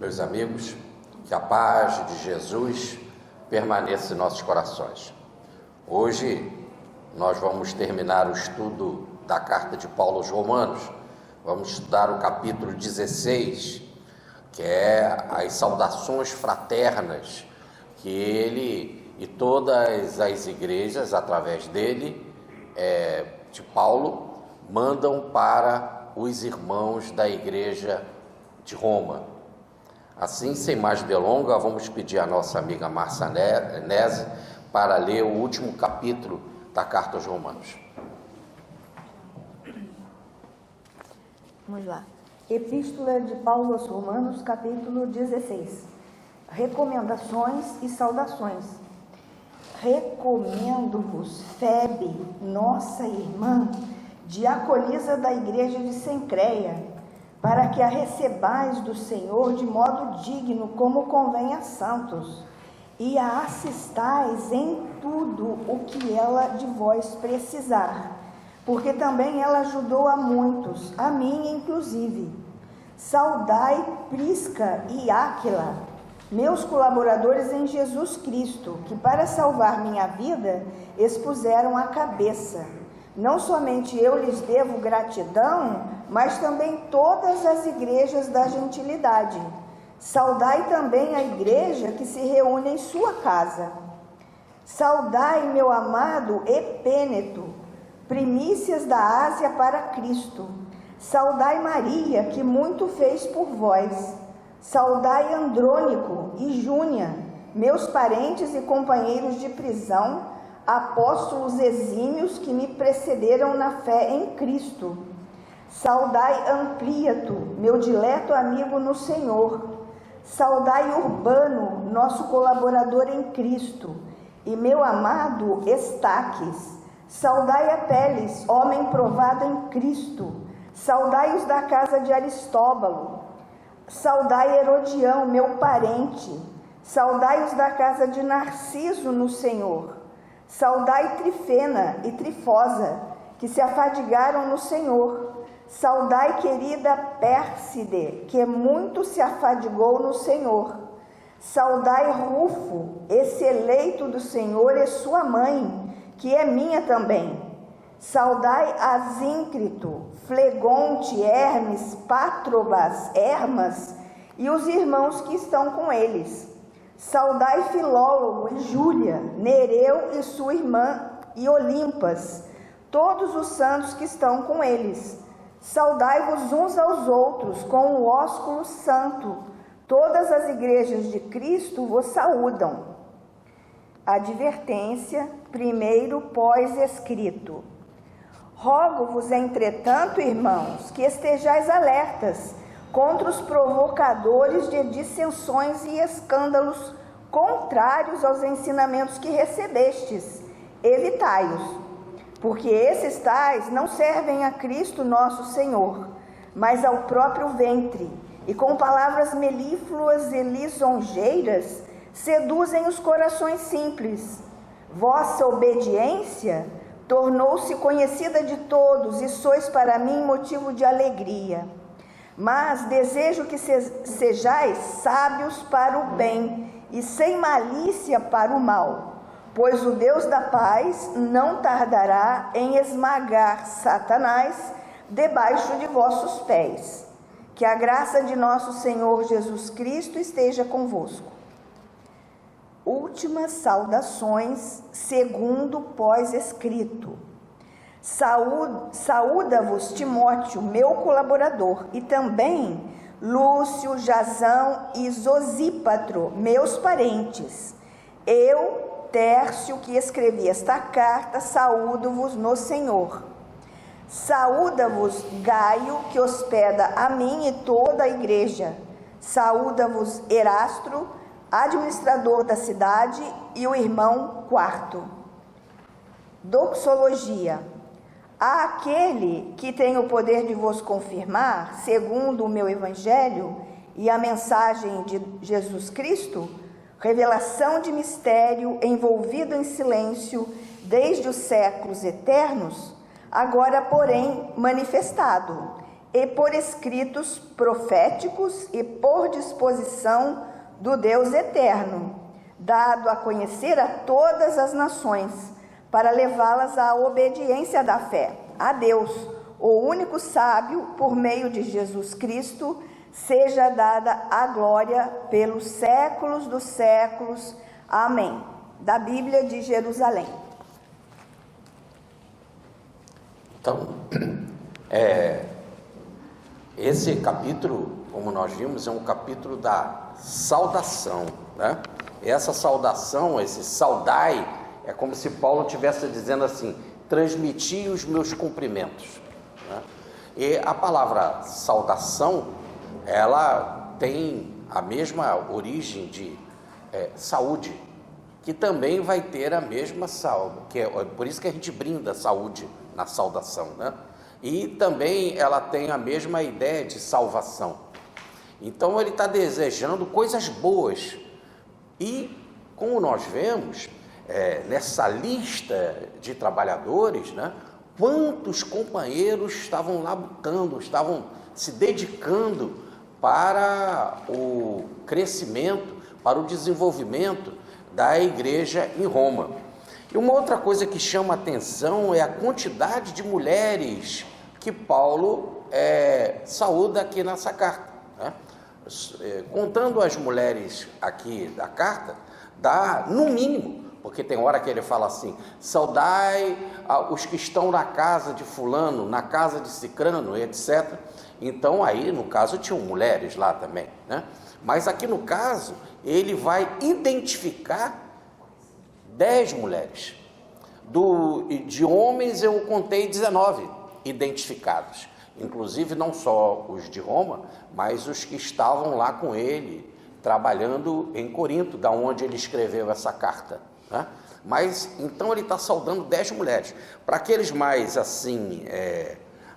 Meus amigos, que a paz de Jesus permaneça em nossos corações. Hoje nós vamos terminar o estudo da carta de Paulo aos Romanos. Vamos estudar o capítulo 16, que é as saudações fraternas que ele e todas as igrejas, através dele, de Paulo, mandam para os irmãos da igreja de Roma. Assim, sem mais delongas, vamos pedir à nossa amiga Márcia Nese para ler o último capítulo da carta aos Romanos. Vamos lá. Epístola de Paulo aos Romanos, capítulo 16. Recomendações e saudações. Recomendo-vos Febe, nossa irmã, diaconisa da igreja de Cencreia, para que a recebais do Senhor de modo digno, como convém a santos, e a assistais em tudo o que ela de vós precisar, porque também ela ajudou a muitos, a mim inclusive. Saudai Prisca e Áquila, meus colaboradores em Jesus Cristo, que para salvar minha vida expuseram a cabeça. Não somente eu lhes devo gratidão, mas também todas as igrejas da gentilidade. Saudai também a igreja que se reúne em sua casa. Saudai meu amado Epêneto, primícias da Ásia para Cristo. Saudai Maria, que muito fez por vós. Saudai Andrônico e Júnia, meus parentes e companheiros de prisão, apóstolos exímios que me precederam na fé em Cristo. Saudai Ampliato, meu dileto amigo no Senhor. Saudai Urbano, nosso colaborador em Cristo, e meu amado Estaques. Saudai Apeles, homem provado em Cristo. Saudai os da casa de Aristóbulo. Saudai Herodião, meu parente. Saudai os da casa de Narciso no Senhor. Saudai Trifena e Trifosa, que se afadigaram no Senhor. Saudai querida Pérside, que muito se afadigou no Senhor. Saudai Rufo, esse eleito do Senhor, e sua mãe, que é minha também. Saudai Asíncrito, Flegonte, Hermes, Pátrobas, Hermas e os irmãos que estão com eles. Saudai Filólogo e Júlia, Nereu e sua irmã e Olimpas, todos os santos que estão com eles. Saudai-vos uns aos outros com o ósculo santo. Todas as igrejas de Cristo vos saúdam. Advertência, primeiro pós-escrito. Rogo-vos, entretanto, irmãos, que estejais alertas contra os provocadores de dissensões e escândalos contrários aos ensinamentos que recebestes. Evitai-os, porque esses tais não servem a Cristo nosso Senhor, mas ao próprio ventre, e com palavras melífluas e lisonjeiras seduzem os corações simples. Vossa obediência tornou-se conhecida de todos, e sois para mim motivo de alegria. Mas desejo que sejais sábios para o bem e sem malícia para o mal, pois o Deus da paz não tardará em esmagar Satanás debaixo de vossos pés. Que a graça de nosso Senhor Jesus Cristo esteja convosco. Últimas saudações, segundo pós-escrito. Saúda-vos Timóteo, meu colaborador, e também Lúcio, Jasão e Sosípatro, meus parentes. Eu, Tércio, que escrevi esta carta, saúdo-vos no Senhor. Saúda-vos Gaio, que hospeda a mim e toda a igreja. Saúda-vos Erasto, administrador da cidade, e o irmão Quarto. Doxologia. A aquele que tem o poder de vos confirmar, segundo o meu evangelho e a mensagem de Jesus Cristo, revelação de mistério envolvido em silêncio desde os séculos eternos, agora, porém, manifestado, e por escritos proféticos e por disposição do Deus eterno, dado a conhecer a todas as nações, para levá-las à obediência da fé, a Deus, o único sábio, por meio de Jesus Cristo, seja dada a glória pelos séculos dos séculos. Amém. Da Bíblia de Jerusalém. Então, esse capítulo, como nós vimos, é um capítulo da saudação, né? Essa saudação, esse saudai, é como se Paulo estivesse dizendo assim: transmiti os meus cumprimentos, né? E a palavra saudação, ela tem a mesma origem de saúde, que também vai ter a mesma saúde, que é por isso que a gente brinda saúde na saudação, né? E também ela tem a mesma ideia de salvação. Então ele está desejando coisas boas. E como nós vemos nessa lista de trabalhadores, né, quantos companheiros estavam lá lutando, estavam se dedicando para o crescimento, para o desenvolvimento da igreja em Roma. E uma outra coisa que chama atenção é a quantidade de mulheres que Paulo saúda aqui nessa carta, né? Contando as mulheres aqui da carta, dá no mínimo, porque tem hora que ele fala assim: saudai os que estão na casa de fulano, na casa de cicrano, etc. Então aí no caso tinham mulheres lá também, né? Mas aqui no caso ele vai identificar 10 mulheres. De homens eu contei 19 identificados, inclusive não só os de Roma, mas os que estavam lá com ele, trabalhando em Corinto, da onde ele escreveu essa carta, né? Mas então ele está saudando 10 mulheres. Para aqueles mais assim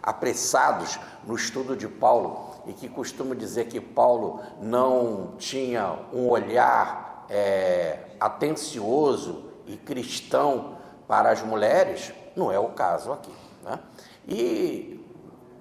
apressados no estudo de Paulo, e que costumam dizer que Paulo não tinha um olhar atencioso e cristão para as mulheres, não é o caso aqui, né? E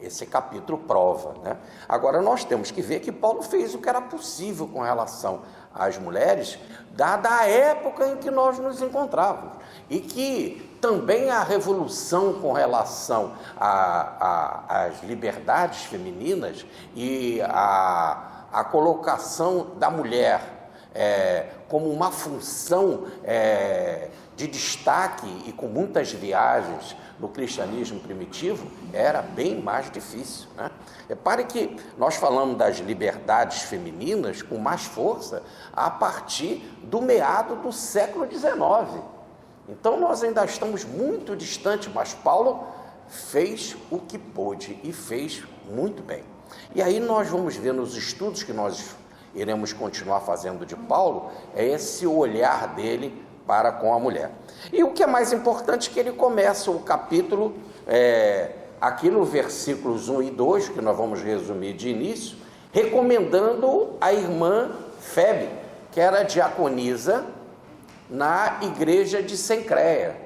esse capítulo prova, né? Agora nós temos que ver que Paulo fez o que era possível com relação às mulheres, dada a época em que nós nos encontrávamos, e que também a revolução com relação às liberdades femininas e a colocação da mulher como uma função de destaque e com muitas viagens no cristianismo primitivo, era bem mais difícil, né? Repare que nós falamos das liberdades femininas com mais força a partir do meado do século XIX. Então nós ainda estamos muito distantes, mas Paulo fez o que pôde e fez muito bem. E aí nós vamos ver nos estudos que nós iremos continuar fazendo de Paulo, esse olhar dele para com a mulher. E o que é mais importante é que ele começa o capítulo, aqui no versículos 1 e 2, que nós vamos resumir de início, recomendando a irmã Febe, que era diaconisa na igreja de Cencreia.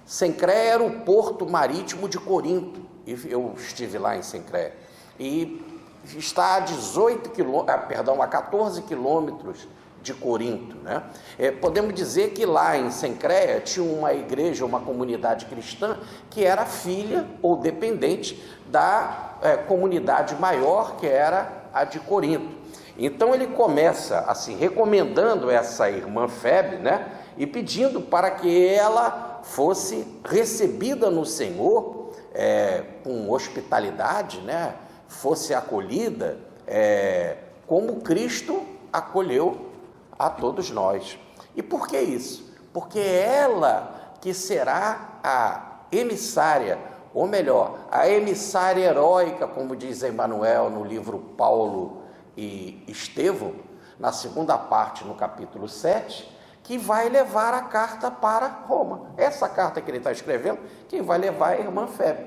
Cencreia era o porto marítimo de Corinto, e eu estive lá em Cencreia, e está a 14 quilômetros de Corinto, né? Podemos dizer que lá em Cencreia tinha uma igreja, uma comunidade cristã que era filha ou dependente da comunidade maior, que era a de Corinto. Então ele começa assim, recomendando essa irmã Febe, né? E pedindo para que ela fosse recebida no Senhor com hospitalidade, né? Fosse acolhida como Cristo acolheu a todos nós. E por que isso? Porque ela que será a emissária, ou melhor, a emissária heróica, como diz Emmanuel no livro Paulo e Estevão, na segunda parte, no capítulo 7, que vai levar a carta para Roma. Essa carta que ele está escrevendo, quem vai levar é a irmã Febe.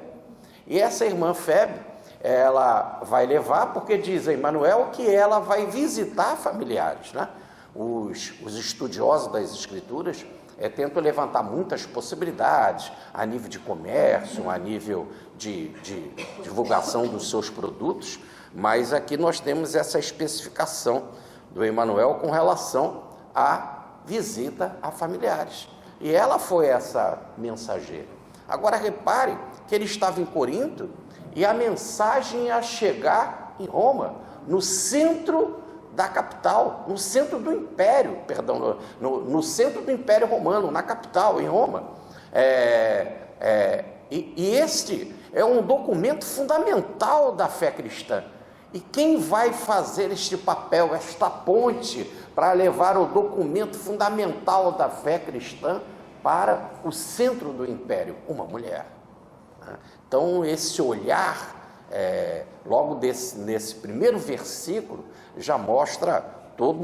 E essa irmã Febe, ela vai levar, porque diz Emmanuel que ela vai visitar familiares, né? Os estudiosos das Escrituras tento levantar muitas possibilidades a nível de comércio, a nível de divulgação dos seus produtos, mas aqui nós temos essa especificação do Emmanuel com relação à visita a familiares. E ela foi essa mensageira. Agora repare que ele estava em Corinto e a mensagem ia chegar em Roma, no centro da capital, no centro do império, perdão, no centro do Império Romano, na capital, em Roma. E este é um documento fundamental da fé cristã. E quem vai fazer este papel, esta ponte, para levar o documento fundamental da fé cristã para o centro do império? Uma mulher. Então, esse olhar, logo nesse primeiro versículo, já mostra toda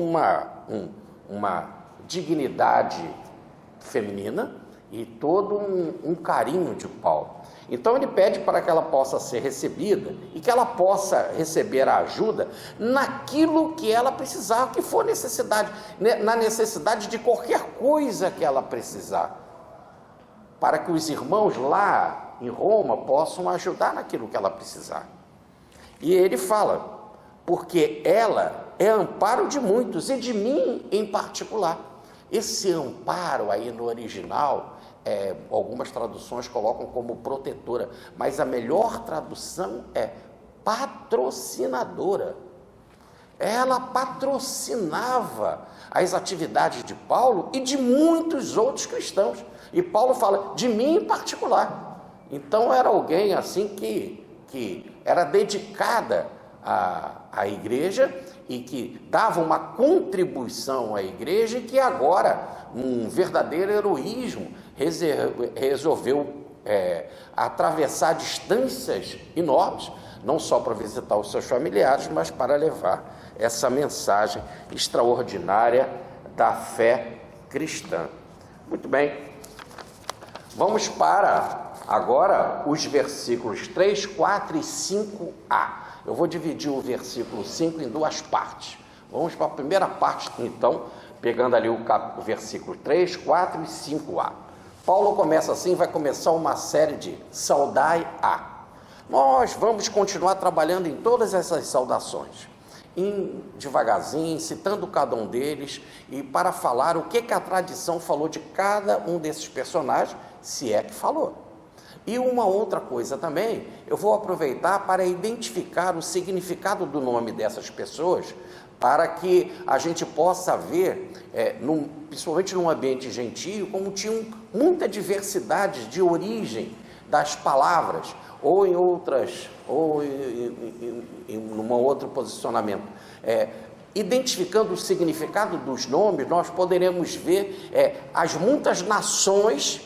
uma dignidade feminina e todo um carinho de Paulo. Então ele pede para que ela possa ser recebida e que ela possa receber a ajuda naquilo que ela precisar, que for necessidade, na necessidade de qualquer coisa que ela precisar, para que os irmãos lá em Roma possam ajudar naquilo que ela precisar. E ele fala, porque ela é amparo de muitos e de mim em particular. Esse amparo aí no original, algumas traduções colocam como protetora, mas a melhor tradução é patrocinadora. Ela patrocinava as atividades de Paulo e de muitos outros cristãos. E Paulo fala, de mim em particular. Então era alguém assim que era dedicada à igreja e que dava uma contribuição à igreja e que agora, um verdadeiro heroísmo, resolveu atravessar distâncias enormes, não só para visitar os seus familiares, mas para levar essa mensagem extraordinária da fé cristã. Muito bem, vamos para agora os versículos 3, 4 e 5a. Eu vou dividir o versículo 5 em duas partes. Vamos para a primeira parte, então, pegando ali o versículo 3, 4 e 5a. Paulo começa assim, vai começar uma série de saudai-a. Nós vamos continuar trabalhando em todas essas saudações, devagarzinho, citando cada um deles, e para falar o que a tradição falou de cada um desses personagens, se é que falou. E uma outra coisa também, eu vou aproveitar para identificar o significado do nome dessas pessoas, para que a gente possa ver, principalmente num ambiente gentio, como tinham muita diversidade de origem das palavras, ou em outras, ou em um outro posicionamento. Identificando o significado dos nomes, nós poderemos ver as muitas nações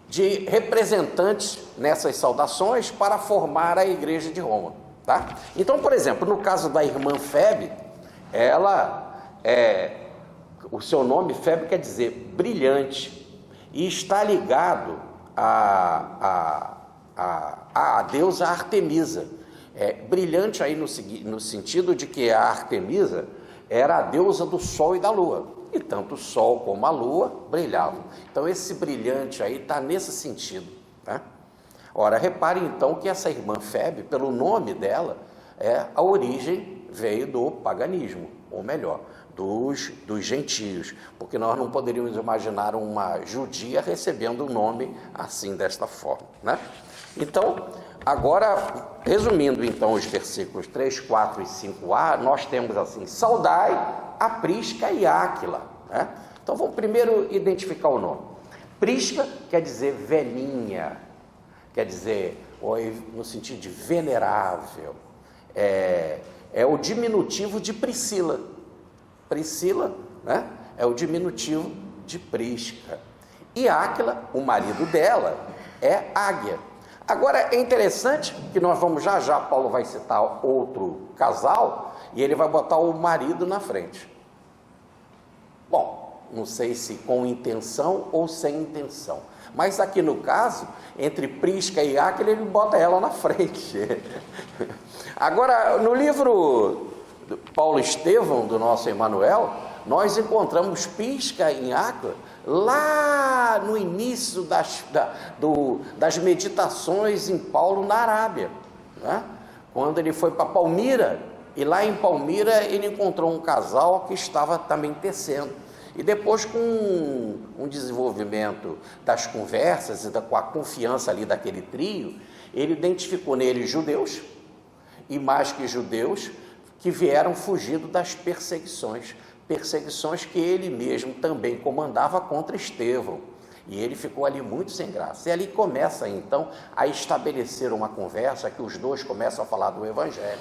de representantes nessas saudações para formar a igreja de Roma, tá? Então, por exemplo, no caso da irmã Febe, o seu nome Febe quer dizer brilhante, e está ligado a deusa Artemisa. Brilhante aí no sentido de que a Artemisa era a deusa do sol e da lua, e tanto o sol como a lua brilhavam. Então esse brilhante aí está nesse sentido, né? Ora, reparem então que essa irmã Febe, pelo nome dela, a origem veio do paganismo, ou melhor, dos gentios, porque nós não poderíamos imaginar uma judia recebendo um nome assim, desta forma, né? Então, agora, resumindo então os versículos 3, 4 e 5a, nós temos assim, saudai a Prisca e Áquila, né? Então vamos primeiro identificar o nome. Prisca quer dizer velhinha, quer dizer, no sentido de venerável, é o diminutivo de Priscila. Priscila, né, é o diminutivo de Prisca. E Áquila, o marido dela, é Águia. Agora é interessante que nós vamos já Paulo vai citar outro casal e ele vai botar o marido na frente. Bom, não sei se com intenção ou sem intenção, mas aqui no caso, entre Prisca e Áquila, ele bota ela na frente. Agora, no livro Paulo Estevão, do nosso Emmanuel, nós encontramos Prisca e Áquila lá no início das meditações em Paulo na Arábia, né? Quando ele foi para Palmira, e lá em Palmira ele encontrou um casal que estava também tecendo. E depois, com um desenvolvimento das conversas e com a confiança ali daquele trio, ele identificou neles judeus, e mais que judeus, que vieram fugindo das perseguições que ele mesmo também comandava contra Estevão. E ele ficou ali muito sem graça. E ali começa então a estabelecer uma conversa que os dois começam a falar do Evangelho.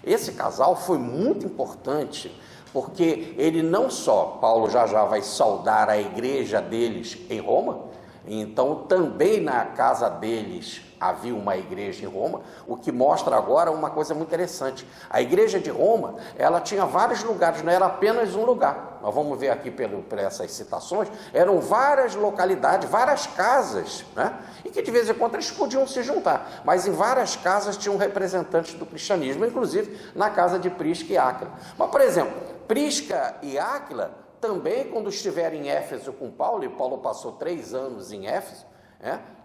Esse casal foi muito importante, porque ele não só, Paulo já vai saudar a igreja deles em Roma, então também na casa deles havia uma igreja em Roma, o que mostra agora uma coisa muito interessante. A igreja de Roma, ela tinha vários lugares, não era apenas um lugar. Nós vamos ver aqui por essas citações, eram várias localidades, várias casas, né? E que de vez em quando eles podiam se juntar, mas em várias casas tinham representantes do cristianismo, inclusive na casa de Prisca e Áquila. Mas, por exemplo, Prisca e Áquila também, quando estiveram em Éfeso com Paulo, e Paulo passou 3 anos em Éfeso,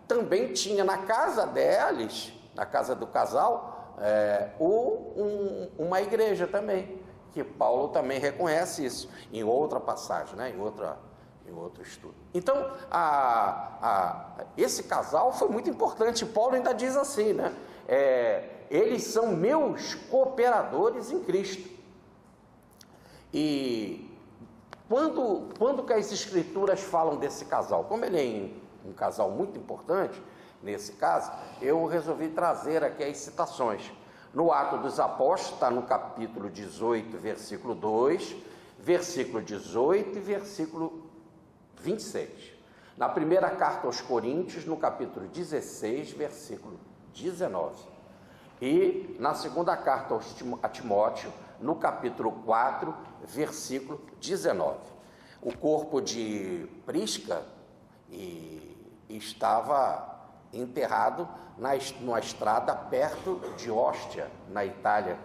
também tinha na casa deles, na casa do casal, uma igreja também, que Paulo também reconhece isso, em outra passagem, né? em outro estudo. Então, esse casal foi muito importante. Paulo ainda diz assim, né? Eles são meus cooperadores em Cristo. E quando que as escrituras falam desse casal? Como ele é um casal muito importante, nesse caso, eu resolvi trazer aqui as citações. No Atos dos Apóstolos, está no capítulo 18, versículo 2, versículo 18 e versículo 26. Na primeira carta aos Coríntios, no capítulo 16, versículo 19. E na segunda carta a Timóteo, no capítulo 4, versículo 19. O corpo de Prisca estava enterrado numa estrada perto de Ostia, na Itália,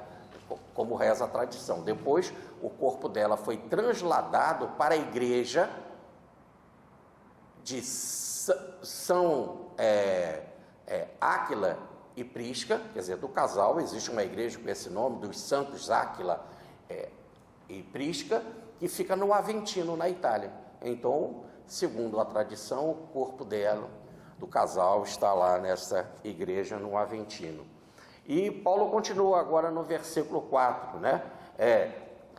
como reza a tradição. Depois, o corpo dela foi trasladado para a igreja de São Áquila e Prisca, quer dizer, do casal. Existe uma igreja com esse nome, dos santos Áquila e Prisca, que fica no Aventino, na Itália. Então, segundo a tradição, o corpo dela, do casal, está lá nessa igreja no Aventino. E Paulo continua agora no versículo 4, né?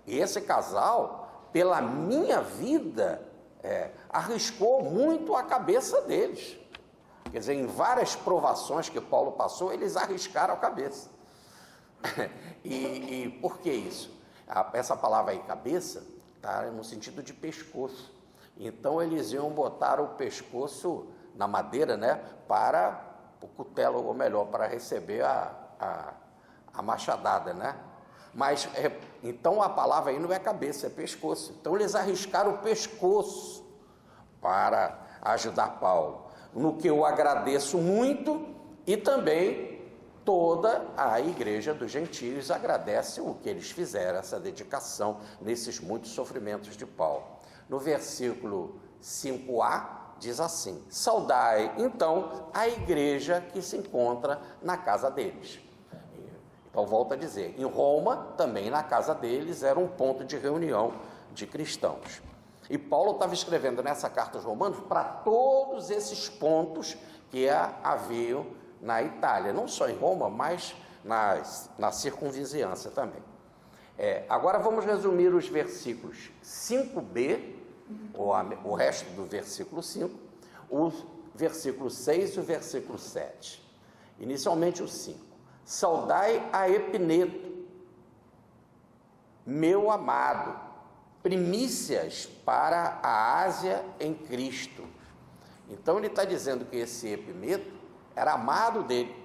Esse casal, pela minha vida, arriscou muito a cabeça deles. Quer dizer, em várias provações que Paulo passou, eles arriscaram a cabeça. E por que isso? Essa palavra aí, cabeça, está no sentido de pescoço. Então, eles iam botar o pescoço na madeira, né, para o cutelo, ou melhor, para receber a machadada, né? Mas, então, a palavra aí não é cabeça, é pescoço. Então, eles arriscaram o pescoço para ajudar Paulo, no que eu agradeço muito, e também toda a igreja dos gentios agradece o que eles fizeram, essa dedicação nesses muitos sofrimentos de Paulo. No versículo 5a, diz assim: saudai, então, a igreja que se encontra na casa deles. Então, volto a dizer, em Roma, também na casa deles, era um ponto de reunião de cristãos. E Paulo estava escrevendo nessa carta aos Romanos para todos esses pontos que haviam na Itália, não só em Roma, mas na circunvizinhança também. Agora vamos resumir os versículos 5b, o resto do versículo 5, o versículo 6 e o versículo 7. Inicialmente o 5. Saudai a Epineto, meu amado, primícias para a Ásia em Cristo. Então ele está dizendo que esse Epineto era amado dele,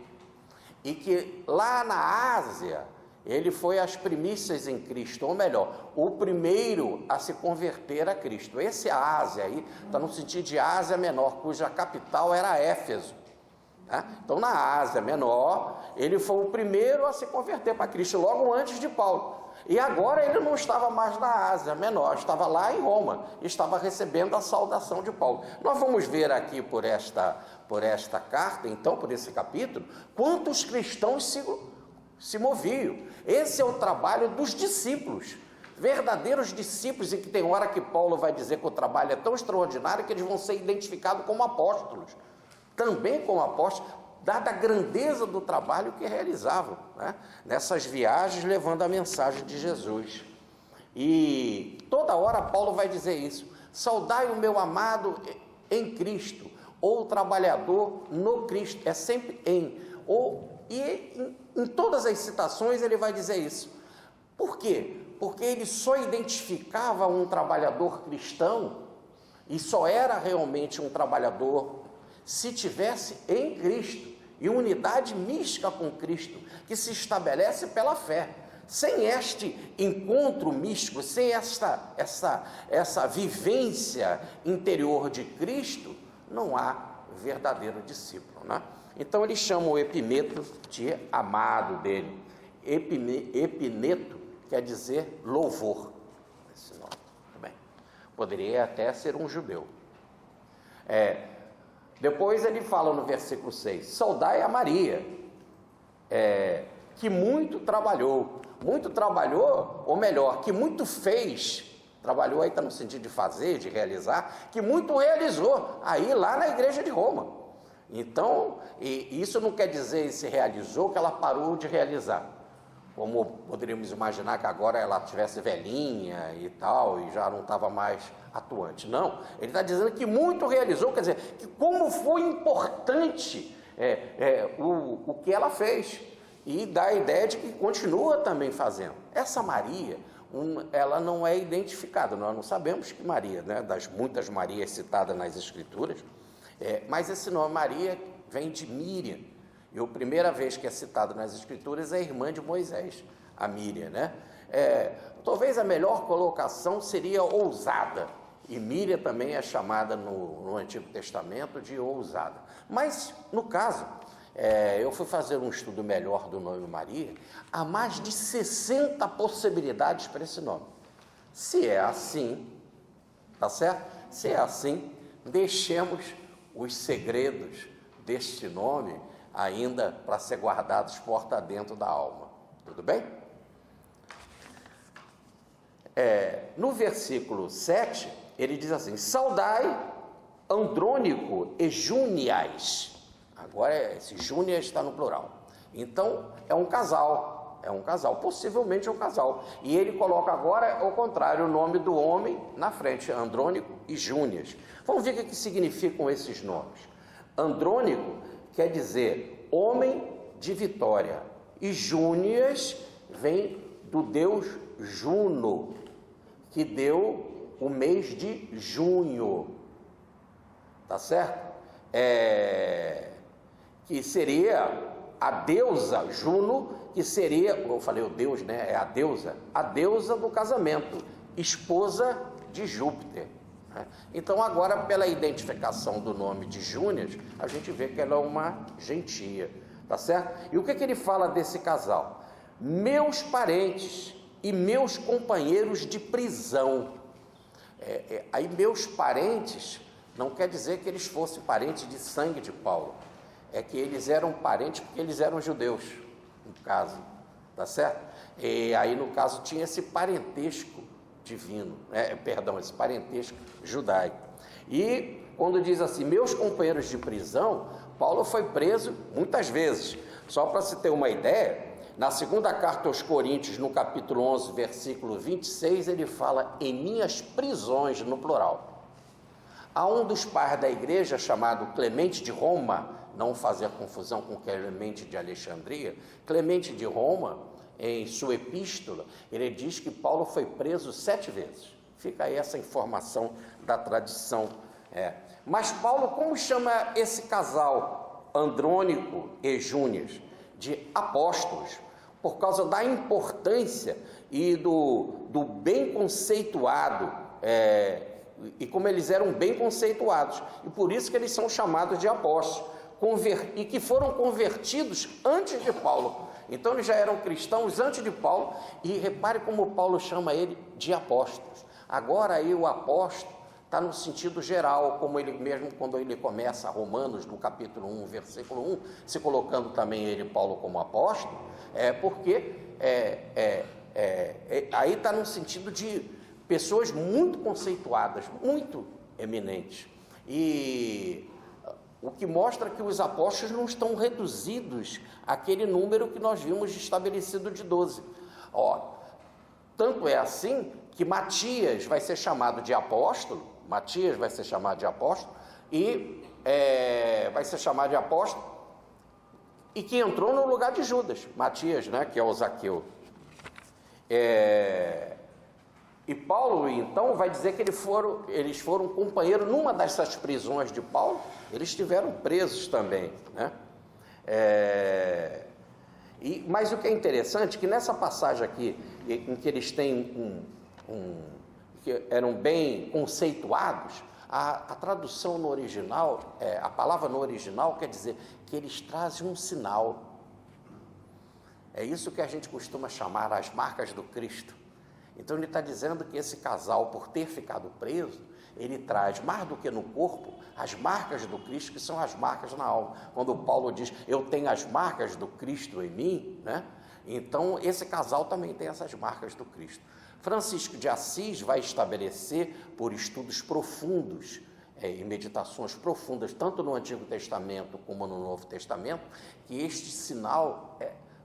e que lá na Ásia ele foi as primícias em Cristo, ou melhor, o primeiro a se converter a Cristo. Esse Ásia aí está no sentido de Ásia Menor, cuja capital era Éfeso. né? Então, na Ásia Menor, ele foi o primeiro a se converter para Cristo, logo antes de Paulo. E agora ele não estava mais na Ásia Menor, estava lá em Roma, estava recebendo a saudação de Paulo. Nós vamos ver aqui por esta carta, então, por esse capítulo, quantos cristãos se moviam. Esse é o trabalho dos discípulos, verdadeiros discípulos, e que tem hora que Paulo vai dizer que o trabalho é tão extraordinário que eles vão ser identificados como apóstolos, também como apóstolos, dada a grandeza do trabalho que realizavam, né? Nessas viagens, levando a mensagem de Jesus. E toda hora Paulo vai dizer isso: saudai o meu amado em Cristo, ou trabalhador no Cristo, é sempre em todas as citações ele vai dizer isso. Por quê? Porque ele só identificava um trabalhador cristão, e só era realmente um trabalhador se tivesse em Cristo, e unidade mística com Cristo, que se estabelece pela fé. Sem este encontro místico, sem essa vivência interior de Cristo, não há verdadeiro discípulo, né? Então ele chama o Epineto de amado dele. Epineto quer dizer louvor. Esse nome também poderia até ser um judeu. Depois ele fala no versículo 6: saudai a Maria, que muito trabalhou, ou melhor, que muito fez. Trabalhou aí está no sentido de fazer, de realizar, que muito realizou, aí lá na igreja de Roma. Então, isso não quer dizer, se realizou, que ela parou de realizar, como poderíamos imaginar que agora ela tivesse velhinha e tal, e já não estava mais atuante. Não, ele está dizendo que muito realizou, quer dizer, que como foi importante o que ela fez, e dá a ideia de que continua também fazendo. Essa Maria, ela não é identificada, nós não sabemos que Maria, né, das muitas Marias citadas nas Escrituras, mas esse nome Maria vem de Míriam, e a primeira vez que é citado nas Escrituras é a irmã de Moisés, a Míriam, né? Talvez a melhor colocação seria ousada, e Míriam também é chamada no Antigo Testamento de ousada. Mas, no caso, eu fui fazer um estudo melhor do nome Maria, há mais de 60 possibilidades para esse nome. Se é assim, tá certo? Se é assim, deixemos os segredos deste nome ainda para ser guardados porta dentro da alma. Tudo bem? No versículo 7, ele diz assim: saudai Andrônico e Júnias. Agora esse Júnias está no plural. Então é um casal, possivelmente é um casal. E ele coloca agora, ao contrário, o nome do homem na frente, Andrônico e Júnias. Vamos ver o que significam esses nomes. Andrônico quer dizer homem de vitória, e Júnias vem do deus Juno, que deu o mês de junho, tá certo? Que seria a deusa Juno, que seria, eu falei o deus, né? É a deusa do casamento, esposa de Júpiter. Então agora, pela identificação do nome de Júnias, a gente vê que ela é uma gentia, tá certo? E o que ele fala desse casal? Meus parentes e meus companheiros de prisão. Aí meus parentes não quer dizer que eles fossem parentes de sangue de Paulo, é que eles eram parentes porque eles eram judeus, no caso, tá certo? E aí no caso tinha esse parentesco divino, esse parentesco judaico. E quando diz assim, meus companheiros de prisão, Paulo foi preso muitas vezes. Só para se ter uma ideia, na segunda carta aos Coríntios, no capítulo 11, versículo 26, ele fala em minhas prisões, no plural. Há um dos pais da igreja, chamado Clemente de Roma, não fazer confusão com Clemente de Alexandria, Clemente de Roma, em sua epístola, ele diz que Paulo foi preso 7 vezes. Fica aí essa informação da tradição. Mas Paulo, como chama esse casal, Andrônico e Júnias? De apóstolos, por causa da importância e do bem conceituado, e como eles eram bem conceituados, e por isso que eles são chamados de apóstolos, e que foram convertidos antes de Paulo. Então eles já eram cristãos antes de Paulo, e repare como Paulo chama ele de apóstolos. Agora aí o apóstolo está no sentido geral, como ele mesmo, quando ele começa Romanos, no capítulo 1, versículo 1, se colocando também ele, Paulo, como apóstolo, porque aí está no sentido de pessoas muito conceituadas, muito eminentes. E o que mostra que os apóstolos não estão reduzidos àquele número que nós vimos estabelecido de 12. Tanto é assim que Matias vai ser chamado de apóstolo, e vai ser chamado de apóstolo, e que entrou no lugar de Judas, Matias, né, que é o Zaqueu. E Paulo, então, vai dizer que eles foram companheiros numa dessas prisões de Paulo, eles estiveram presos também, né? Mas o que é interessante é que nessa passagem aqui, em que eles têm que eram bem conceituados, a tradução no original, a palavra no original quer dizer que eles trazem um sinal. É isso que a gente costuma chamar as marcas do Cristo. Então ele está dizendo que esse casal, por ter ficado preso, ele traz, mais do que no corpo, as marcas do Cristo, que são as marcas na alma. Quando Paulo diz, eu tenho as marcas do Cristo em mim, né? Então esse casal também tem essas marcas do Cristo. Francisco de Assis vai estabelecer, por estudos profundos e meditações profundas, tanto no Antigo Testamento como no Novo Testamento, que este sinal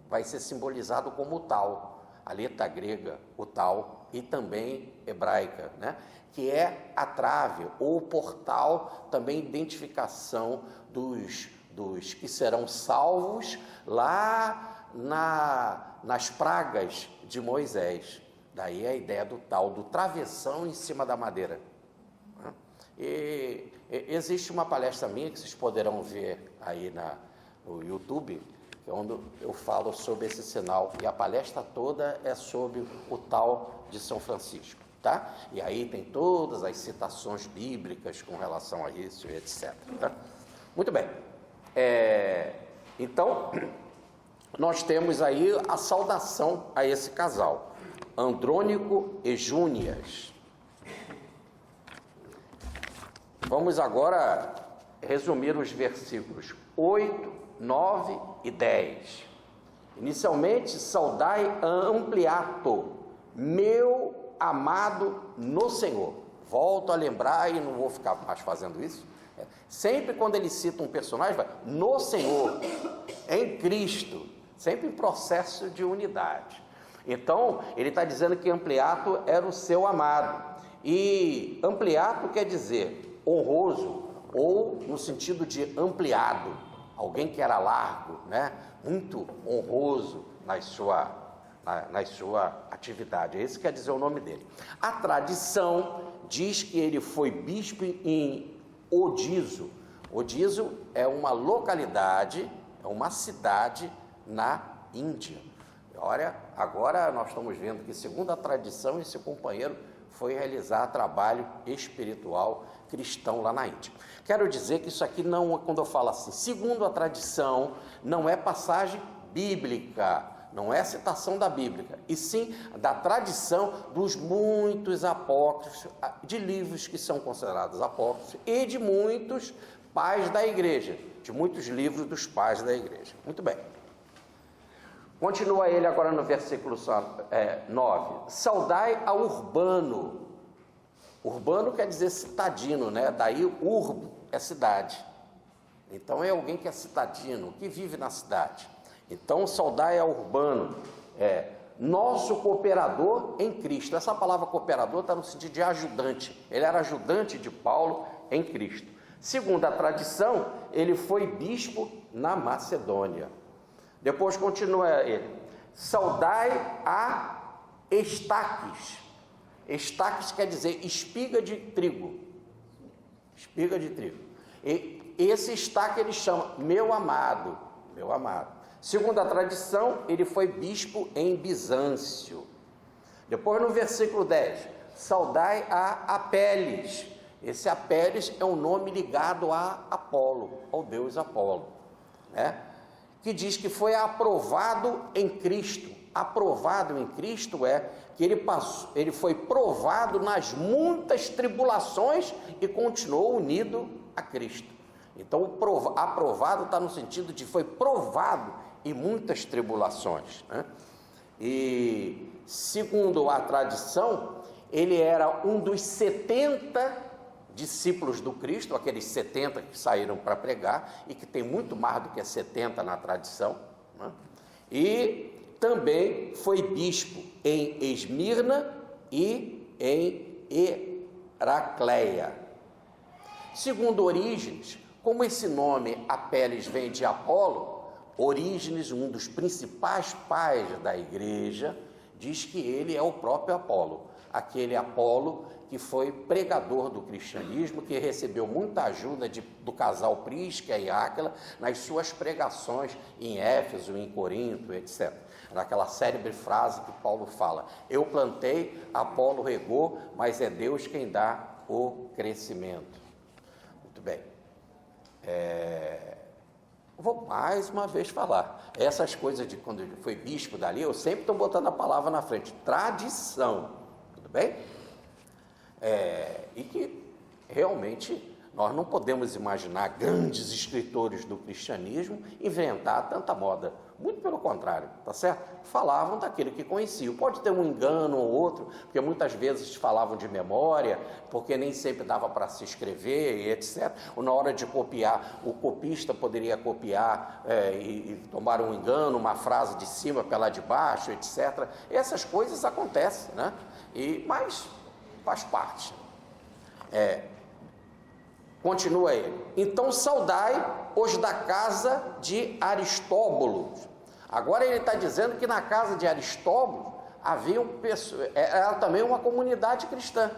vai ser simbolizado como o tal, a letra grega, o tal, e também hebraica, né? Que é a trave ou o portal, também identificação dos que serão salvos lá nas pragas de Moisés. Daí a ideia do tal, do travessão em cima da madeira. E existe uma palestra minha que vocês poderão ver aí no YouTube, que é onde eu falo sobre esse sinal, e a palestra toda é sobre o tal de São Francisco, tá? E aí tem todas as citações bíblicas com relação a isso, etc. Tá? Muito bem. Então, nós temos aí a saudação a esse casal, Andrônico e Júnias. Vamos agora resumir os versículos 8, 9 e 10. Inicialmente, saudai Ampliato, meu amado no Senhor. Volto a lembrar, e não vou ficar mais fazendo isso. Sempre quando ele cita um personagem, vai no Senhor, em Cristo, sempre em processo de unidade. Então, ele está dizendo que Ampliato era o seu amado. E Ampliato quer dizer honroso, ou no sentido de ampliado, alguém que era largo, né? Muito honroso na sua atividade. Esse quer dizer o nome dele. A tradição diz que ele foi bispo em Odiso. Odiso é uma localidade, é uma cidade na Índia. Olha, agora nós estamos vendo que, segundo a tradição, esse companheiro foi realizar trabalho espiritual cristão lá na Índia. Quero dizer que isso aqui não, quando eu falo assim, segundo a tradição, não é passagem bíblica, não é citação da Bíblia, e sim da tradição dos muitos apócrifos, de livros que são considerados apócrifos, e de muitos pais da igreja, de muitos livros dos pais da igreja. Muito bem. Continua ele agora no versículo 9. Saudai a Urbano. Urbano quer dizer citadino, né? Daí urbo é cidade. Então é alguém que é citadino, que vive na cidade. Então saudai a Urbano, nosso cooperador em Cristo. Essa palavra cooperador está no sentido de ajudante. Ele era ajudante de Paulo em Cristo. Segundo a tradição, ele foi bispo na Macedônia. Depois continua ele. Saudai a Estaques. Estaques quer dizer espiga de trigo. Espiga de trigo. E esse Estaque ele chama meu amado. Meu amado. Segundo a tradição, ele foi bispo em Bizâncio. Depois no versículo 10. Saudai a Apeles. Esse Apeles é um nome ligado a Apolo, ao deus Apolo, né? Que diz que foi aprovado em Cristo. Aprovado em Cristo é que ele foi provado nas muitas tribulações e continuou unido a Cristo. Então, aprovado está no sentido de foi provado em muitas tribulações, né? E, segundo a tradição, ele era um dos 70 discípulos do Cristo, aqueles 70 que saíram para pregar, e que tem muito mais do que 70 na tradição, né? E também foi bispo em Esmirna e em Heracleia. Segundo Orígenes, como esse nome Apeles vem de Apolo, Orígenes, um dos principais pais da igreja, diz que ele é o próprio Apolo, aquele Apolo que foi pregador do cristianismo, que recebeu muita ajuda do casal Prisca e Áquila nas suas pregações em Éfeso, em Corinto, etc. Naquela célebre frase que Paulo fala: eu plantei, Apolo regou, mas é Deus quem dá o crescimento. Muito bem. Vou mais uma vez falar. Essas coisas de quando ele foi bispo dali, eu sempre estou botando a palavra na frente. Tradição. Tudo bem? E que realmente nós não podemos imaginar grandes escritores do cristianismo inventar tanta moda. Muito pelo contrário, tá certo? Falavam daquele que conheciam. Pode ter um engano ou outro, porque muitas vezes falavam de memória, porque nem sempre dava para se escrever e etc. Ou na hora de copiar, o copista poderia copiar e tomar um engano, uma frase de cima pela de baixo, etc. Essas coisas acontecem, né? Mas faz parte. Continua ele. Então saudai os da casa de Aristóbulo. Agora ele está dizendo que na casa de Aristóbulo haviam pessoas, era também uma comunidade cristã.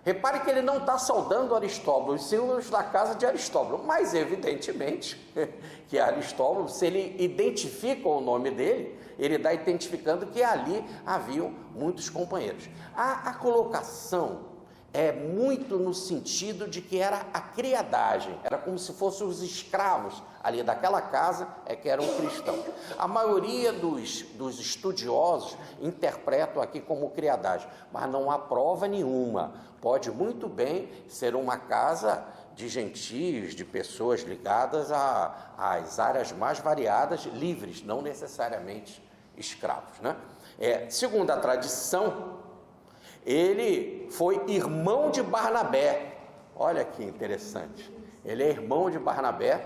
Repare que ele não está saudando Aristóbulo, sim os da casa de Aristóbulo, mas evidentemente que Aristóbulo, se ele identifica o nome dele, ele está identificando que ali haviam muitos companheiros. A colocação é muito no sentido de que era a criadagem, era como se fossem os escravos ali daquela casa que eram cristãos. A maioria dos estudiosos interpretam aqui como criadagem, mas não há prova nenhuma. Pode muito bem ser uma casa de gentios, de pessoas ligadas às áreas mais variadas, livres, não necessariamente escravos, né? Segundo a tradição, ele foi irmão de Barnabé. Olha que interessante. Ele é irmão de Barnabé,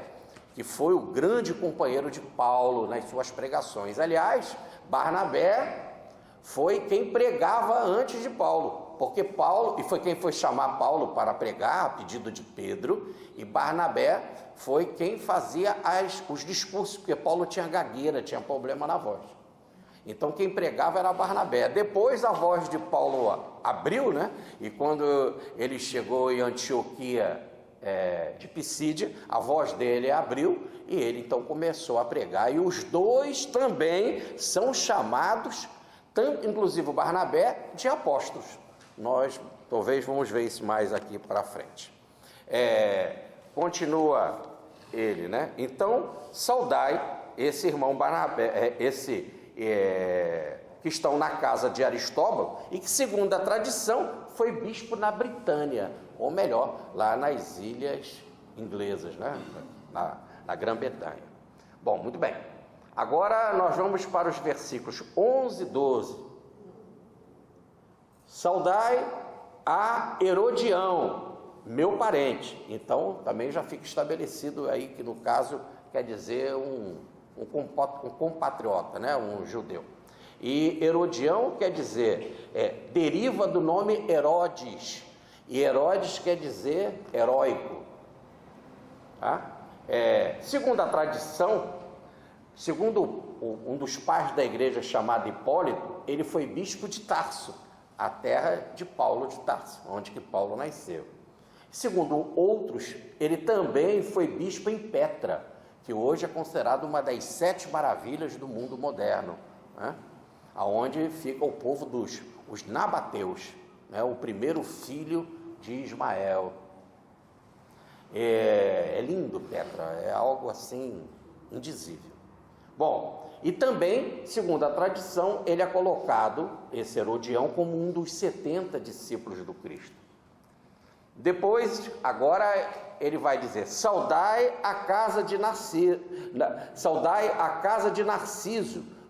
que foi o grande companheiro de Paulo nas suas pregações. Aliás, Barnabé foi quem pregava antes de Paulo, porque Paulo, e foi quem foi chamar Paulo para pregar a pedido de Pedro, e Barnabé foi quem fazia os discursos, porque Paulo tinha gagueira, tinha problema na voz. Então quem pregava era Barnabé. Depois a voz de Paulo abriu, né? E quando ele chegou em Antioquia de Pisídia, a voz dele abriu e ele então começou a pregar. E os dois também são chamados, inclusive o Barnabé, de apóstolos. Nós talvez vamos ver isso mais aqui para frente. Continua ele, né? Então saudai esse irmão Barnabé, que estão na casa de Aristóbulo e que, segundo a tradição, foi bispo na Britânia, ou melhor, lá nas ilhas inglesas, né? na Grã-Bretanha. Bom, muito bem. Agora nós vamos para os versículos 11 e 12. Saudai a Herodião, meu parente. Então, também já fica estabelecido aí que, no caso, quer dizer um compatriota, né? Um judeu. E Herodião quer dizer, deriva do nome Herodes, e Herodes quer dizer heróico. Tá? Segundo a tradição, segundo um dos pais da igreja chamado Hipólito, ele foi bispo de Tarso, a terra de Paulo de Tarso, onde que Paulo nasceu. Segundo outros, ele também foi bispo em Petra, que hoje é considerado uma das 7 maravilhas do mundo moderno, né? Onde fica o povo os nabateus, né? O primeiro filho de Ismael. É lindo, Petra, é algo assim indizível. Bom, e também, segundo a tradição, ele é colocado, esse Herodião, como um dos 70 discípulos do Cristo. Depois, agora ele vai dizer: saudai a casa de Narciso,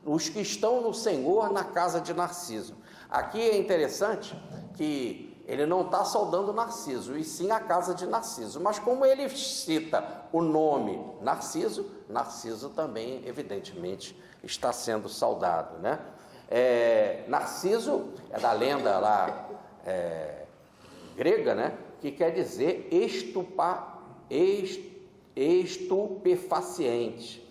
os que estão no Senhor na casa de Narciso. Aqui é interessante que ele não está saudando Narciso, e sim a casa de Narciso. Mas como ele cita o nome Narciso, Narciso também, evidentemente, está sendo saudado, né? Narciso é da lenda lá grega, né? Que quer dizer estupefaciente,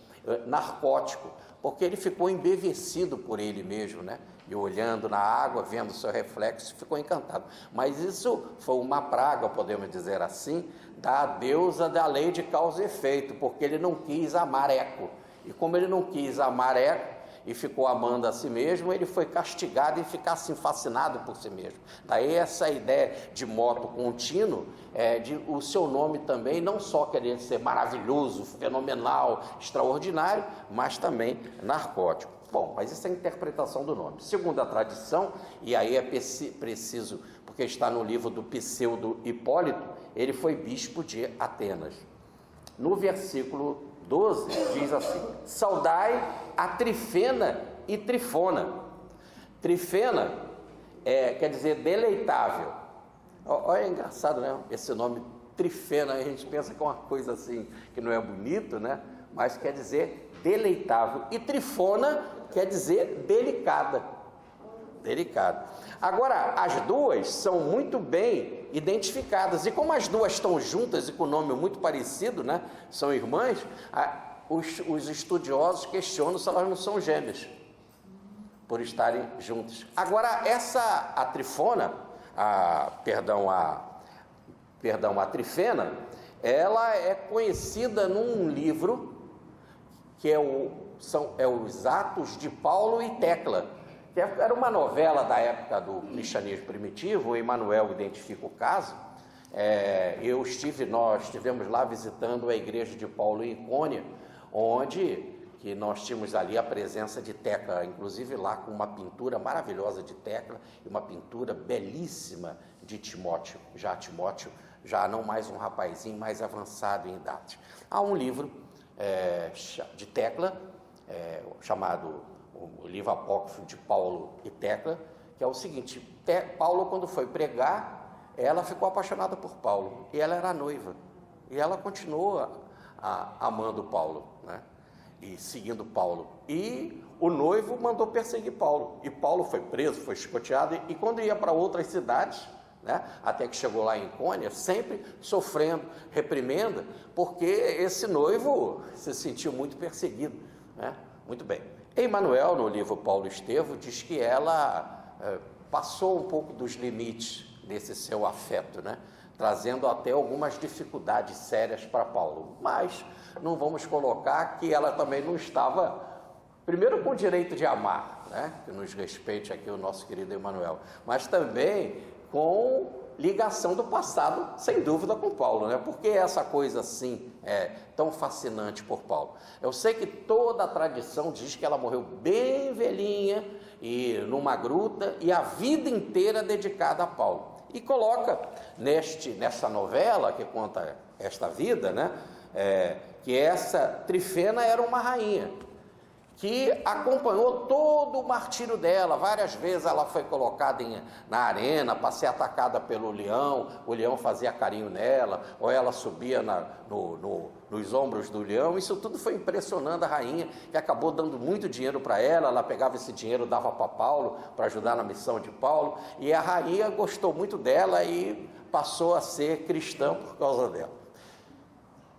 narcótico, porque ele ficou embevecido por ele mesmo, né? E olhando na água, vendo seu reflexo, ficou encantado. Mas isso foi uma praga, podemos dizer assim, da deusa da lei de causa e efeito, porque ele não quis amar Eco. E como ele não quis amar Eco e ficou amando a si mesmo, ele foi castigado e ficasse fascinado por si mesmo. Daí essa ideia de moto contínuo, de o seu nome também não só querer ser maravilhoso, fenomenal, extraordinário, mas também narcótico. Bom, mas isso é a interpretação do nome. Segundo a tradição, e aí é preciso, porque está no livro do Pseudo Hipólito, ele foi bispo de Atenas. No versículo 12 diz assim: saudai a Trifena e Trifona. Trifena quer dizer deleitável. Olha, é engraçado, né? Esse nome Trifena, a gente pensa que é uma coisa assim, que não é bonito, né? Mas quer dizer deleitável. E Trifona quer dizer delicada. Delicada. Agora, as duas são muito bem identificadas, e como as duas estão juntas e com nome muito parecido, né? São irmãs, os estudiosos questionam se elas não são gêmeas, por estarem juntas. Agora, a Trifona, a Trifena, ela é conhecida num livro que são os Atos de Paulo e Tecla, que era uma novela da época do cristianismo primitivo. O Emmanuel identifica o caso. Nós estivemos lá visitando a igreja de Paulo em Icônia, onde que nós tínhamos ali a presença de Tecla, inclusive lá com uma pintura maravilhosa de Tecla e uma pintura belíssima de Timóteo, já não mais um rapazinho mais avançado em idade. Há um livro de Tecla, chamado o livro apócrifo de Paulo e Tecla, que é o seguinte: Paulo, quando foi pregar, ela ficou apaixonada por Paulo, e ela era noiva, e ela continua amando Paulo, né? E seguindo Paulo, e o noivo mandou perseguir Paulo, e Paulo foi preso, foi chicoteado, e quando ia para outras cidades, né, até que chegou lá em Icônia, sempre sofrendo reprimenda, porque esse noivo se sentiu muito perseguido, né? Muito bem. Emmanuel, no livro Paulo Estevão, diz que ela passou um pouco dos limites desse seu afeto, né? Trazendo até algumas dificuldades sérias para Paulo. Mas não vamos colocar que ela também não estava, primeiro, com o direito de amar, né? Que nos respeite aqui o nosso querido Emmanuel, mas também com ligação do passado, sem dúvida, com Paulo, né? Por que essa coisa assim é tão fascinante por Paulo? Eu sei que toda a tradição diz que ela morreu bem velhinha e numa gruta, e a vida inteira dedicada a Paulo. E coloca nessa novela que conta esta vida, né? Que essa Trifena era uma rainha que acompanhou todo o martírio dela. Várias vezes ela foi colocada na arena para ser atacada pelo leão, o leão fazia carinho nela, ou ela subia nos ombros do leão. Isso tudo foi impressionando a rainha, que acabou dando muito dinheiro para ela pegava esse dinheiro, dava para Paulo, para ajudar na missão de Paulo, e a rainha gostou muito dela e passou a ser cristã por causa dela.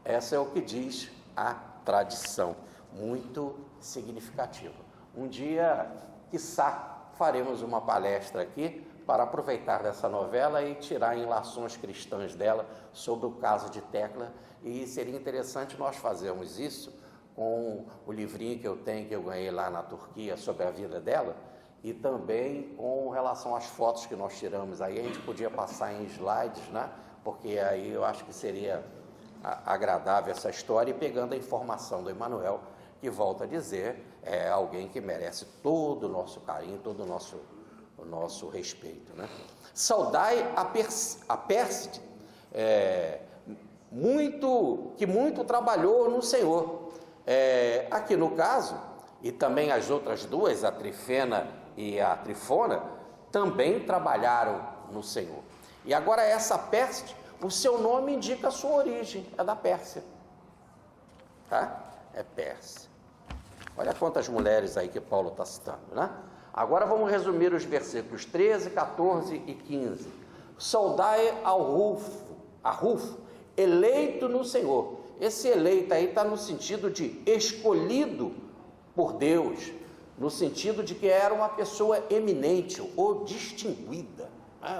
Essa é o que diz a tradição, muito significativo. Um dia, quiçá, faremos uma palestra aqui para aproveitar dessa novela e tirar ilações cristãs dela sobre o caso de Tecla, e seria interessante nós fazermos isso com o livrinho que eu tenho, que eu ganhei lá na Turquia, sobre a vida dela, e também com relação às fotos que nós tiramos aí. A gente podia passar em slides, né? Porque aí eu acho que seria agradável essa história, e pegando a informação do Emanuel, que, volta a dizer, é alguém que merece todo o nosso carinho, todo o nosso respeito, né? Saudai a Pérside, que muito trabalhou no Senhor. Aqui no caso, e também as outras duas, a Trifena e a Trifona, também trabalharam no Senhor. E agora essa Pérside, o seu nome indica a sua origem, é da Pérsia, tá? É Pérsia. Olha quantas mulheres aí que Paulo está citando, né? Agora vamos resumir os versículos 13, 14 e 15. Saudai a Rufo, eleito no Senhor. Esse eleito aí está no sentido de escolhido por Deus, no sentido de que era uma pessoa eminente ou distinguida,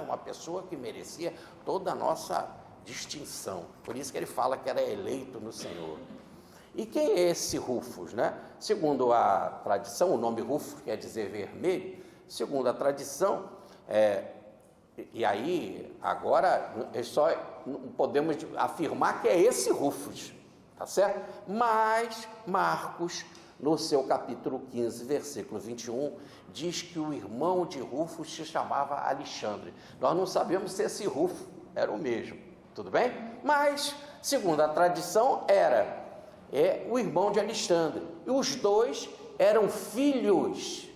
uma pessoa que merecia toda a nossa distinção. Por isso que ele fala que era eleito no Senhor. E quem é esse Rufus, né? Segundo a tradição, o nome Rufus quer dizer vermelho. Segundo a tradição, e aí agora só podemos afirmar que é esse Rufus, tá certo? Mas Marcos, no seu capítulo 15, versículo 21, diz que o irmão de Rufus se chamava Alexandre. Nós não sabemos se esse Rufo era o mesmo, tudo bem? Mas, segundo a tradição, era o irmão de Alexandre. E os dois eram filhos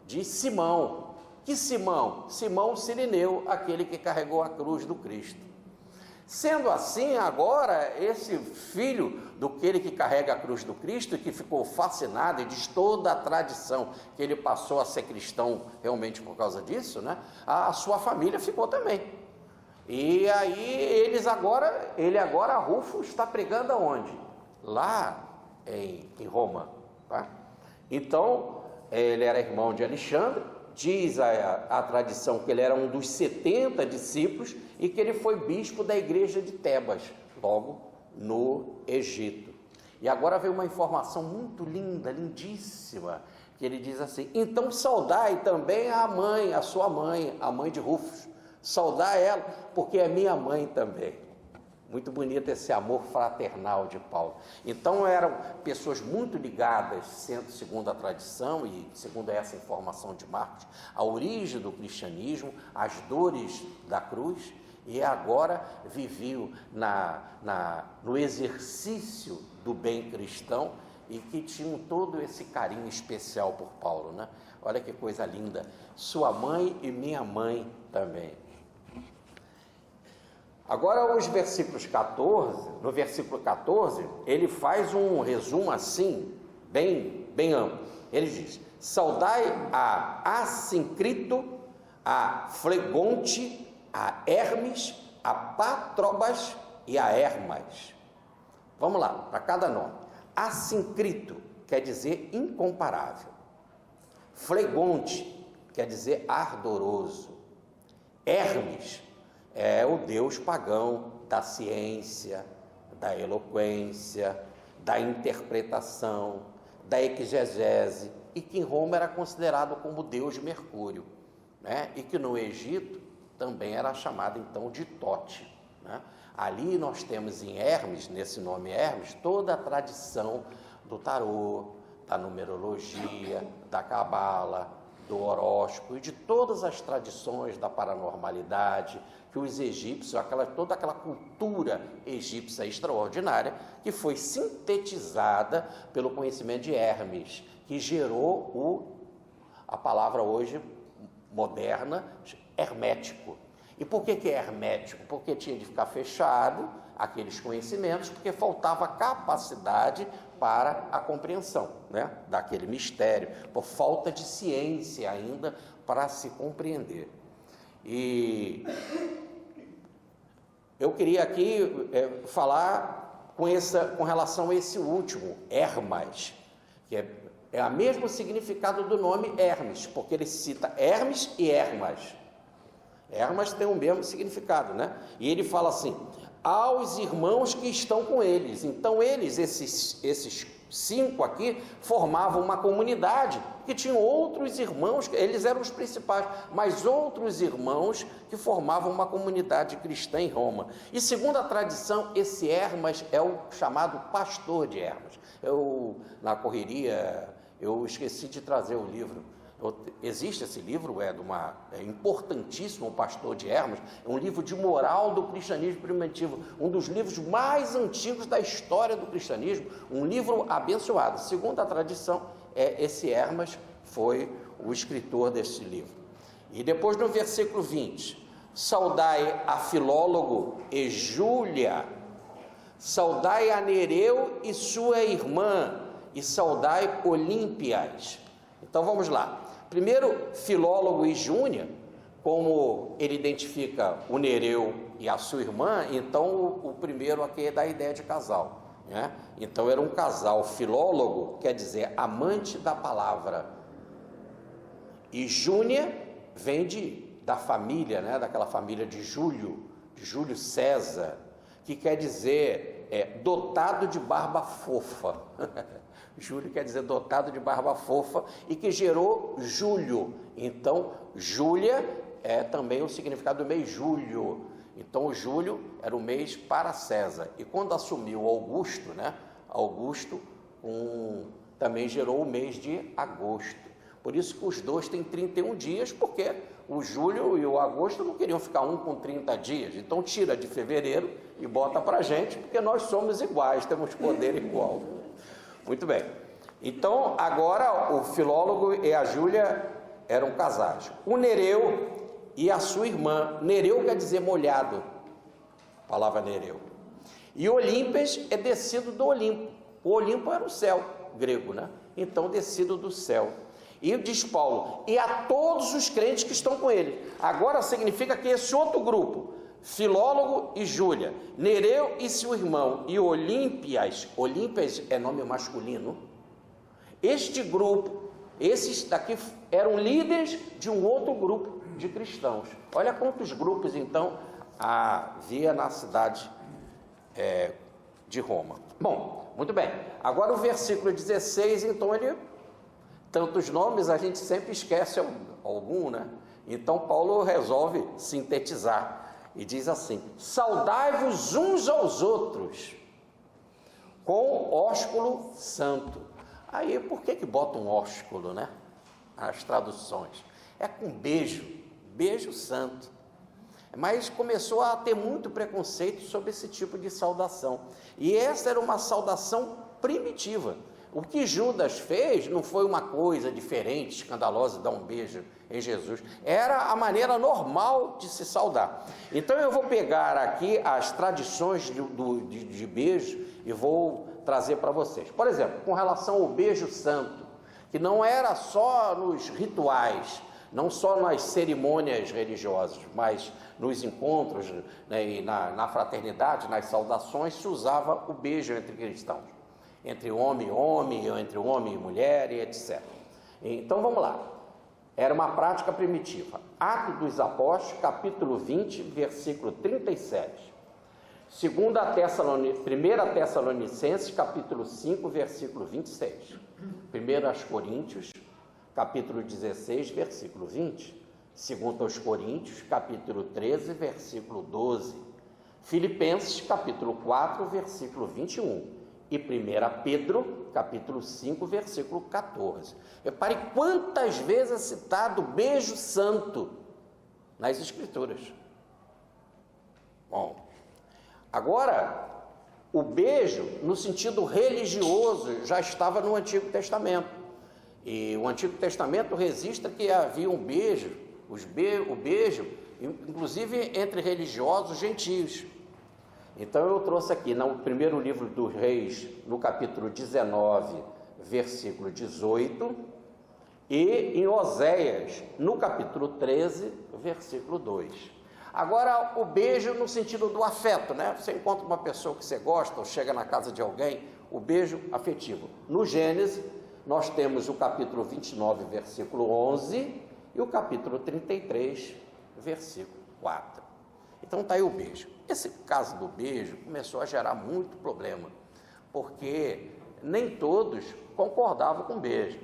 de Simão. Que Simão? Simão Cirineu, aquele que carregou a cruz do Cristo. Sendo assim, agora, esse filho daquele que carrega a cruz do Cristo, que ficou fascinado, e diz toda a tradição que ele passou a ser cristão realmente por causa disso, né? A sua família ficou também. E aí ele agora, Rufo, está pregando aonde? Lá em Roma, tá? Então, ele era irmão de Alexandre. Diz a tradição que ele era um dos 70 discípulos e que ele foi bispo da igreja de Tebas, logo no Egito. E agora veio uma informação muito linda, lindíssima, que ele diz assim: então saudai também a sua mãe, a mãe de Rufus, saudai ela, porque é minha mãe também. Muito bonito esse amor fraternal de Paulo. Então eram pessoas muito ligadas, segundo a tradição e segundo essa informação de Marcos, à origem do cristianismo, às dores da cruz, e agora viviam no exercício do bem cristão, e que tinham todo esse carinho especial por Paulo, né? Olha que coisa linda, sua mãe e minha mãe também. Agora os versículos 14, no versículo 14, ele faz um resumo assim, bem amplo. Ele diz: saudai a Assíncrito, a Flegonte, a Hermes, a Patrobas e a Hermas. Vamos lá, para cada nome. Assíncrito quer dizer incomparável. Flegonte quer dizer ardoroso. Hermes é o deus pagão da ciência, da eloquência, da interpretação, da exegese, e que em Roma era considerado como deus Mercúrio, né? E que no Egito também era chamado então de Tote, né? Ali nós temos em Hermes, nesse nome Hermes, toda a tradição do tarô, da numerologia, da cabala, do horóscopo e de todas as tradições da paranormalidade que os egípcios, toda aquela cultura egípcia extraordinária, que foi sintetizada pelo conhecimento de Hermes, que gerou a palavra hoje moderna, hermético. E por que é hermético? Porque tinha de ficar fechado aqueles conhecimentos, porque faltava capacidade para a compreensão, né, daquele mistério, por falta de ciência ainda para se compreender. E eu queria aqui falar com relação a esse último, Hermas, que é o mesmo significado do nome Hermes, porque ele cita Hermes e Hermas. Hermas tem o mesmo significado, né? E ele fala assim: aos irmãos que estão com eles. Então esses 5 aqui formavam uma comunidade que tinham outros irmãos, eles eram os principais, mas outros irmãos que formavam uma comunidade cristã em Roma. E segundo a tradição, esse Hermas é o chamado pastor de Hermas. Na correria, eu esqueci de trazer o livro. Existe esse livro, é importantíssimo, o Pastor de Hermas, é um livro de moral do cristianismo primitivo, um dos livros mais antigos da história do cristianismo, um livro abençoado. Segundo a tradição, esse Hermas foi o escritor desse livro. E depois no versículo 20, saudai a Filólogo e Júlia, saudai a Nereu e sua irmã, e saudai Olímpias. Então vamos lá. Primeiro, Filólogo e Júnia, como ele identifica o Nereu e a sua irmã, então o primeiro aqui dá a ideia de casal, né? Então era um casal. Filólogo quer dizer amante da palavra, e Júnia vem da família, né? Daquela família de Júlio César, que quer dizer dotado de barba fofa. Júlio quer dizer dotado de barba fofa, e que gerou Júlio. Então, Júlia é também o significado do mês Júlio. Então, o Júlio era o mês para César. E quando assumiu Augusto, né? Augusto também gerou o mês de agosto. Por isso que os dois têm 31 dias, porque o Júlio e o Agosto não queriam ficar um com 30 dias. Então, tira de fevereiro e bota para a gente, porque nós somos iguais, temos poder igual. Muito bem. Então, agora o Filólogo e a Júlia eram casais. O Nereu e a sua irmã. Nereu quer dizer molhado, a palavra Nereu. E Olímpias é descido do Olimpo. O Olimpo era o céu grego, né? Então, descido do céu. E diz Paulo, e a todos os crentes que estão com ele. Agora significa que esse outro grupo, Filólogo e Júlia, Nereu e seu irmão, e Olímpias é nome masculino. Este grupo, esses daqui eram líderes de um outro grupo de cristãos. Olha quantos grupos então havia na cidade de Roma. Bom, muito bem. Agora o versículo 16, então tantos nomes a gente sempre esquece algum, né? Então Paulo resolve sintetizar e diz assim: saudai-vos uns aos outros com ósculo santo. Aí por que bota um ósculo, né? As traduções é com beijo santo. Mas começou a ter muito preconceito sobre esse tipo de saudação, e essa era uma saudação primitiva. O que Judas fez não foi uma coisa diferente, escandalosa, dar um beijo em Jesus. Era a maneira normal de se saudar. Então eu vou pegar aqui as tradições de beijo e vou trazer para vocês. Por exemplo, com relação ao beijo santo, que não era só nos rituais, não só nas cerimônias religiosas, mas nos encontros, né, e na fraternidade, nas saudações, se usava o beijo entre cristãos. Entre homem e homem, entre homem e mulher, e etc. Então vamos lá. Era uma prática primitiva. Atos dos Apóstolos, capítulo 20, versículo 37. 1 Tessalonicenses, capítulo 5, versículo 26. 1 Coríntios, capítulo 16, versículo 20. 2 Coríntios, capítulo 13, versículo 12. Filipenses, capítulo 4, versículo 21. E 1 Pedro, capítulo 5, versículo 14. Repare quantas vezes é citado o beijo santo nas Escrituras. Bom, agora, o beijo, no sentido religioso, já estava no Antigo Testamento. E o Antigo Testamento registra que havia um beijo, o beijo, inclusive entre religiosos gentios. Então eu trouxe aqui no primeiro livro dos Reis, no capítulo 19, versículo 18, e em Oséias, no capítulo 13, versículo 2. Agora, o beijo no sentido do afeto, né? Você encontra uma pessoa que você gosta, ou chega na casa de alguém, o beijo afetivo. No Gênesis, nós temos o capítulo 29, versículo 11, e o capítulo 33, versículo 4. Então está aí o beijo. Esse caso do beijo começou a gerar muito problema, porque nem todos concordavam com beijo,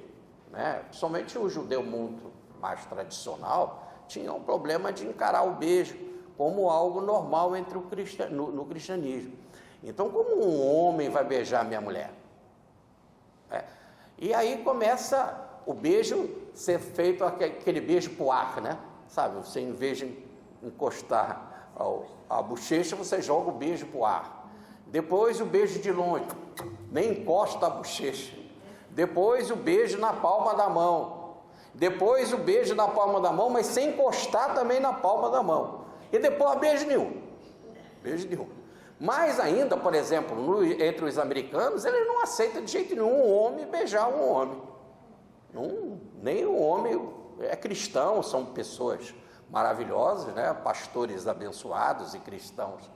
né? Somente o judeu muito mais tradicional tinha um problema de encarar o beijo como algo normal entre no cristianismo. Então, como um homem vai beijar minha mulher? E aí começa o beijo ser feito aquele beijo pro ar, né? Sabe, você em vez de encostar a bochecha, você joga o beijo pro ar. Depois o beijo de longe, nem encosta a bochecha. Depois o beijo na palma da mão. Depois o beijo na palma da mão, mas sem encostar também na palma da mão. E depois beijo nenhum. Beijo nenhum. Mais ainda, por exemplo, entre os americanos, eles não aceitam de jeito nenhum um homem beijar um homem. Nem o homem é cristão, são pessoas maravilhosas, né? Pastores abençoados e cristãos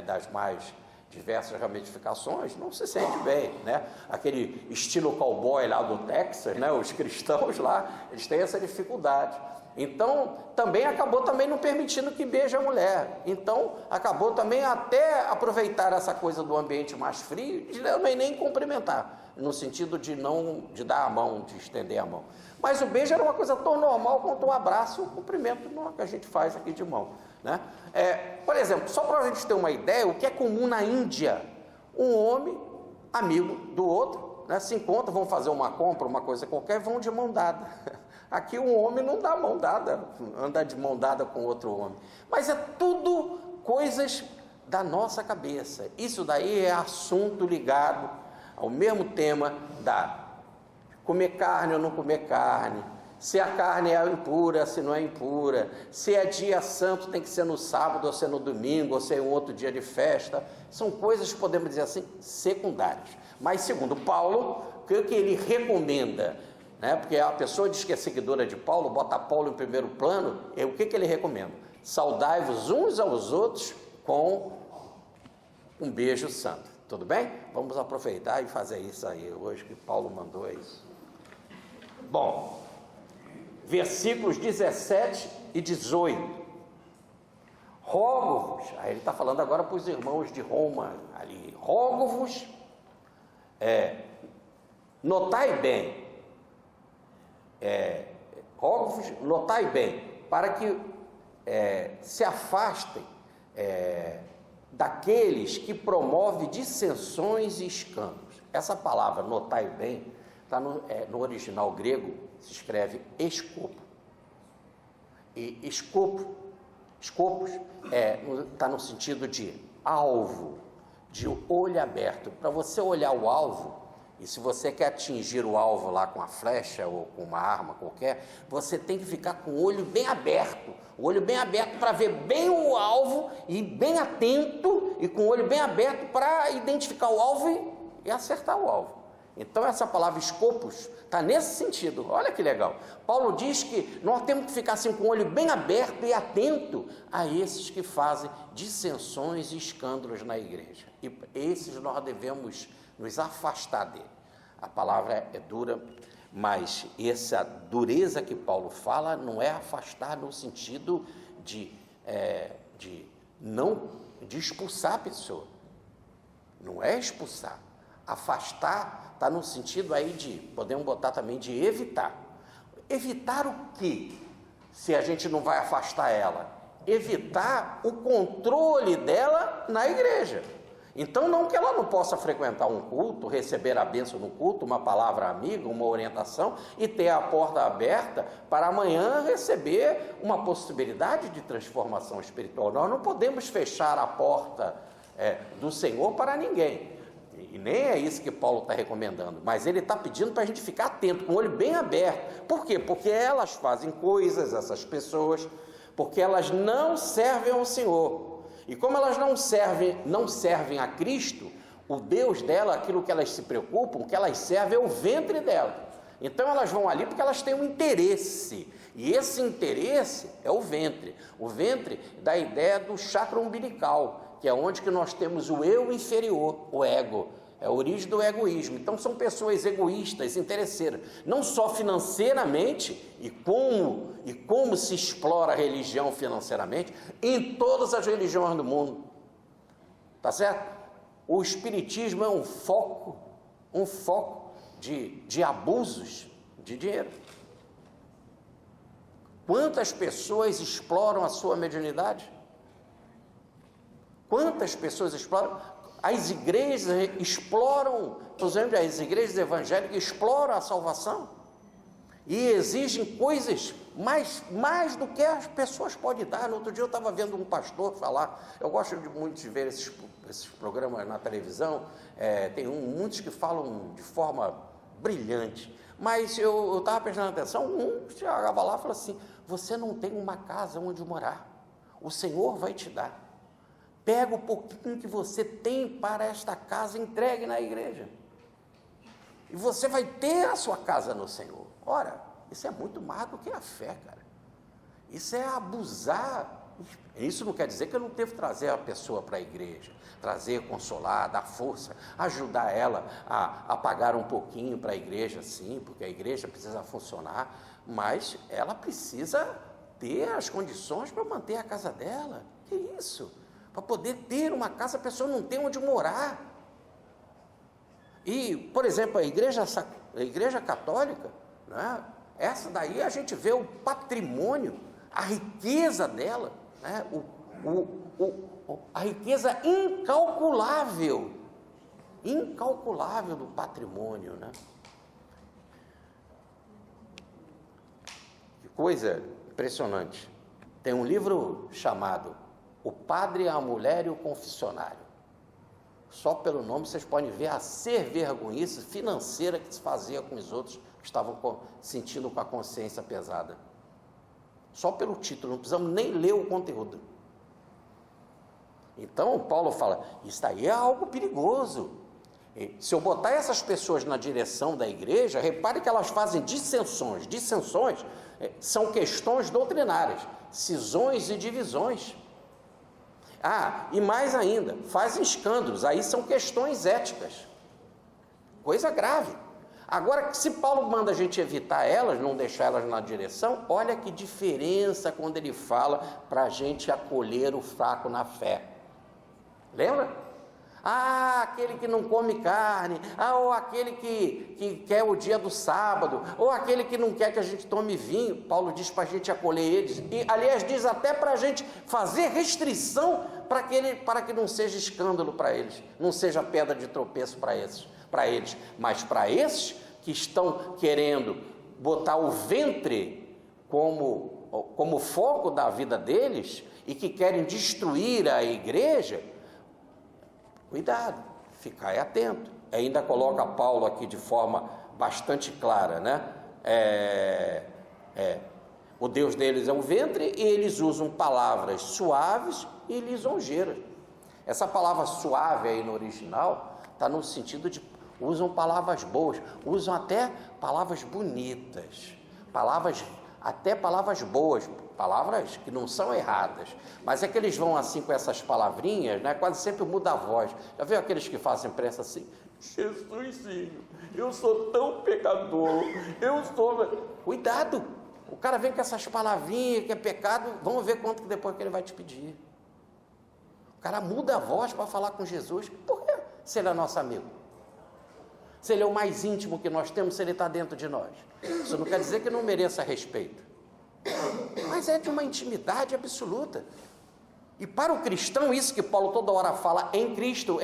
das mais diversas ramificações, não se sente bem, né? Aquele estilo cowboy lá do Texas, né? Os cristãos lá, eles têm essa dificuldade. Então, também acabou também não permitindo que beije a mulher. Então, acabou também até aproveitar essa coisa do ambiente mais frio, de também nem cumprimentar, no sentido de dar a mão, de estender a mão. Mas o beijo era uma coisa tão normal quanto o abraço e o cumprimento que a gente faz aqui de mão, né? Por exemplo, só para a gente ter uma ideia, o que é comum na Índia? Um homem, amigo do outro, né, se encontram, vão fazer uma compra, uma coisa qualquer, vão de mão dada. Aqui um homem não dá mão dada, anda de mão dada com outro homem. Mas é tudo coisas da nossa cabeça. Isso daí é assunto ligado ao mesmo tema da comer carne ou não comer carne, se a carne é impura, se não é impura, se é dia santo tem que ser no sábado ou ser no domingo, ou ser um outro dia de festa. São coisas, podemos dizer assim, secundárias. Mas segundo Paulo, o que ele recomenda, né? Porque a pessoa diz que é seguidora de Paulo, bota Paulo em primeiro plano, o que ele recomenda? Saudai-vos uns aos outros com um beijo santo. Tudo bem? Vamos aproveitar e fazer isso aí hoje que Paulo mandou isso. Bom, versículos 17 e 18. Rogo-vos, aí ele está falando agora para os irmãos de Roma ali, rogo-vos, notai bem, rogo-vos, notai bem, para que se afastem daqueles que promovem dissensões e escândalos. Essa palavra, notai bem, está no original grego, se escreve escopo. E escopos está no sentido de alvo, de olho aberto. Para você olhar o alvo, e se você quer atingir o alvo lá com a flecha ou com uma arma qualquer, você tem que ficar com o olho bem aberto, para ver bem o alvo e bem atento, e com o olho bem aberto para identificar o alvo e acertar o alvo. Então essa palavra escopos está nesse sentido. Olha que legal. Paulo diz que nós temos que ficar assim com o olho bem aberto e atento a esses que fazem dissensões e escândalos na igreja. E esses nós devemos nos afastar dele. A palavra é dura, mas essa dureza que Paulo fala não é afastar no sentido de expulsar a pessoa. Não é expulsar. Afastar está no sentido aí de, podemos botar também, de evitar. Evitar o quê? Se a gente não vai afastar ela? Evitar o controle dela na igreja. Então, não que ela não possa frequentar um culto, receber a bênção no culto, uma palavra amiga, uma orientação, e ter a porta aberta para amanhã receber uma possibilidade de transformação espiritual. Nós não podemos fechar a porta do Senhor para ninguém. E nem é isso que Paulo está recomendando, mas ele está pedindo para a gente ficar atento, com o olho bem aberto. Por quê? Porque elas fazem coisas, essas pessoas, porque elas não servem ao Senhor. E como elas não servem a Cristo, o Deus dela, aquilo que elas se preocupam, o que elas servem é o ventre dela. Então elas vão ali porque elas têm um interesse, e esse interesse é o ventre. O ventre dá a ideia do chakra umbilical, que é onde que nós temos o eu inferior, o ego, é a origem do egoísmo. Então são pessoas egoístas, interesseiras, não só financeiramente, e como se explora a religião financeiramente, em todas as religiões do mundo, tá certo? O espiritismo é um foco um foco de abusos de dinheiro. Quantas pessoas exploram a sua mediunidade? Quantas pessoas exploram? As igrejas exploram, por exemplo, as igrejas evangélicas exploram a salvação e exigem coisas mais do que as pessoas podem dar. No outro dia eu estava vendo um pastor falar, eu gosto muito de ver esses programas na televisão, tem muitos que falam de forma brilhante, mas eu estava prestando atenção, um chegava lá e falou assim: você não tem uma casa onde morar, o Senhor vai te dar. Pega o pouquinho que você tem para esta casa e entregue na igreja. E você vai ter a sua casa no Senhor. Ora, isso é muito mais do que a fé, cara. Isso é abusar. Isso não quer dizer que eu não devo trazer a pessoa para a igreja, trazer, consolar, dar força, ajudar ela a pagar um pouquinho para a igreja, sim, porque a igreja precisa funcionar, mas ela precisa ter as condições para manter a casa dela. Que isso? Para poder ter uma casa, a pessoa não tem onde morar. E, por exemplo, a igreja católica, né, essa daí a gente vê o patrimônio, a riqueza dela, né, a riqueza incalculável do patrimônio, né? Que coisa impressionante. Tem um livro chamado O Padre, a Mulher e o Confessionário. Só pelo nome vocês podem ver a servergonhice financeira que se fazia com os outros que estavam sentindo com a consciência pesada. Só pelo título, não precisamos nem ler o conteúdo. Então Paulo fala, isso aí é algo perigoso. E se eu botar essas pessoas na direção da igreja, repare que elas fazem dissensões. Dissensões são questões doutrinárias, cisões e divisões. E mais ainda, fazem escândalos, aí são questões éticas, coisa grave. Agora, se Paulo manda a gente evitar elas, não deixar elas na direção, olha que diferença quando ele fala para a gente acolher o fraco na fé. Lembra? Aquele que não come carne, ou aquele que quer o dia do sábado, ou aquele que não quer que a gente tome vinho. Paulo diz para a gente acolher eles, e aliás diz até para a gente fazer restrição para que não seja escândalo para eles, não seja pedra de tropeço para eles, mas para esses que estão querendo botar o ventre como foco da vida deles e que querem destruir a igreja, cuidado, ficai atento. Ainda coloca Paulo aqui de forma bastante clara, né? O Deus deles é o ventre e eles usam palavras suaves e lisonjeiras. Essa palavra suave aí no original está no sentido de usam palavras boas, usam até palavras bonitas, até palavras boas, palavras que não são erradas, mas é que eles vão assim com essas palavrinhas, né? Quase sempre muda a voz. Já viu aqueles que fazem pressa assim? Jesusinho, eu sou tão pecador, Cuidado, o cara vem com essas palavrinhas que é pecado, vamos ver quanto que depois que ele vai te pedir. O cara muda a voz para falar com Jesus. Por quê? Se ele é nosso amigo, se ele é o mais íntimo que nós temos, se ele está dentro de nós. Isso não quer dizer que não mereça respeito, mas é de uma intimidade absoluta. E para o cristão, isso que Paulo toda hora fala, em Cristo,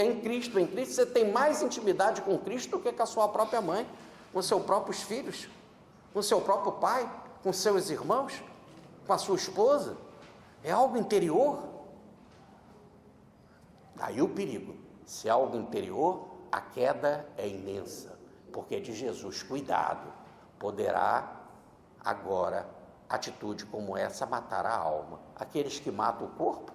você tem mais intimidade com Cristo do que com a sua própria mãe, com seus próprios filhos, com seu próprio pai, com seus irmãos, com a sua esposa. É algo interior. Daí o perigo. Se é algo interior, a queda é imensa, porque de Jesus, cuidado, poderá agora atitude como essa matar a alma. Aqueles que matam o corpo,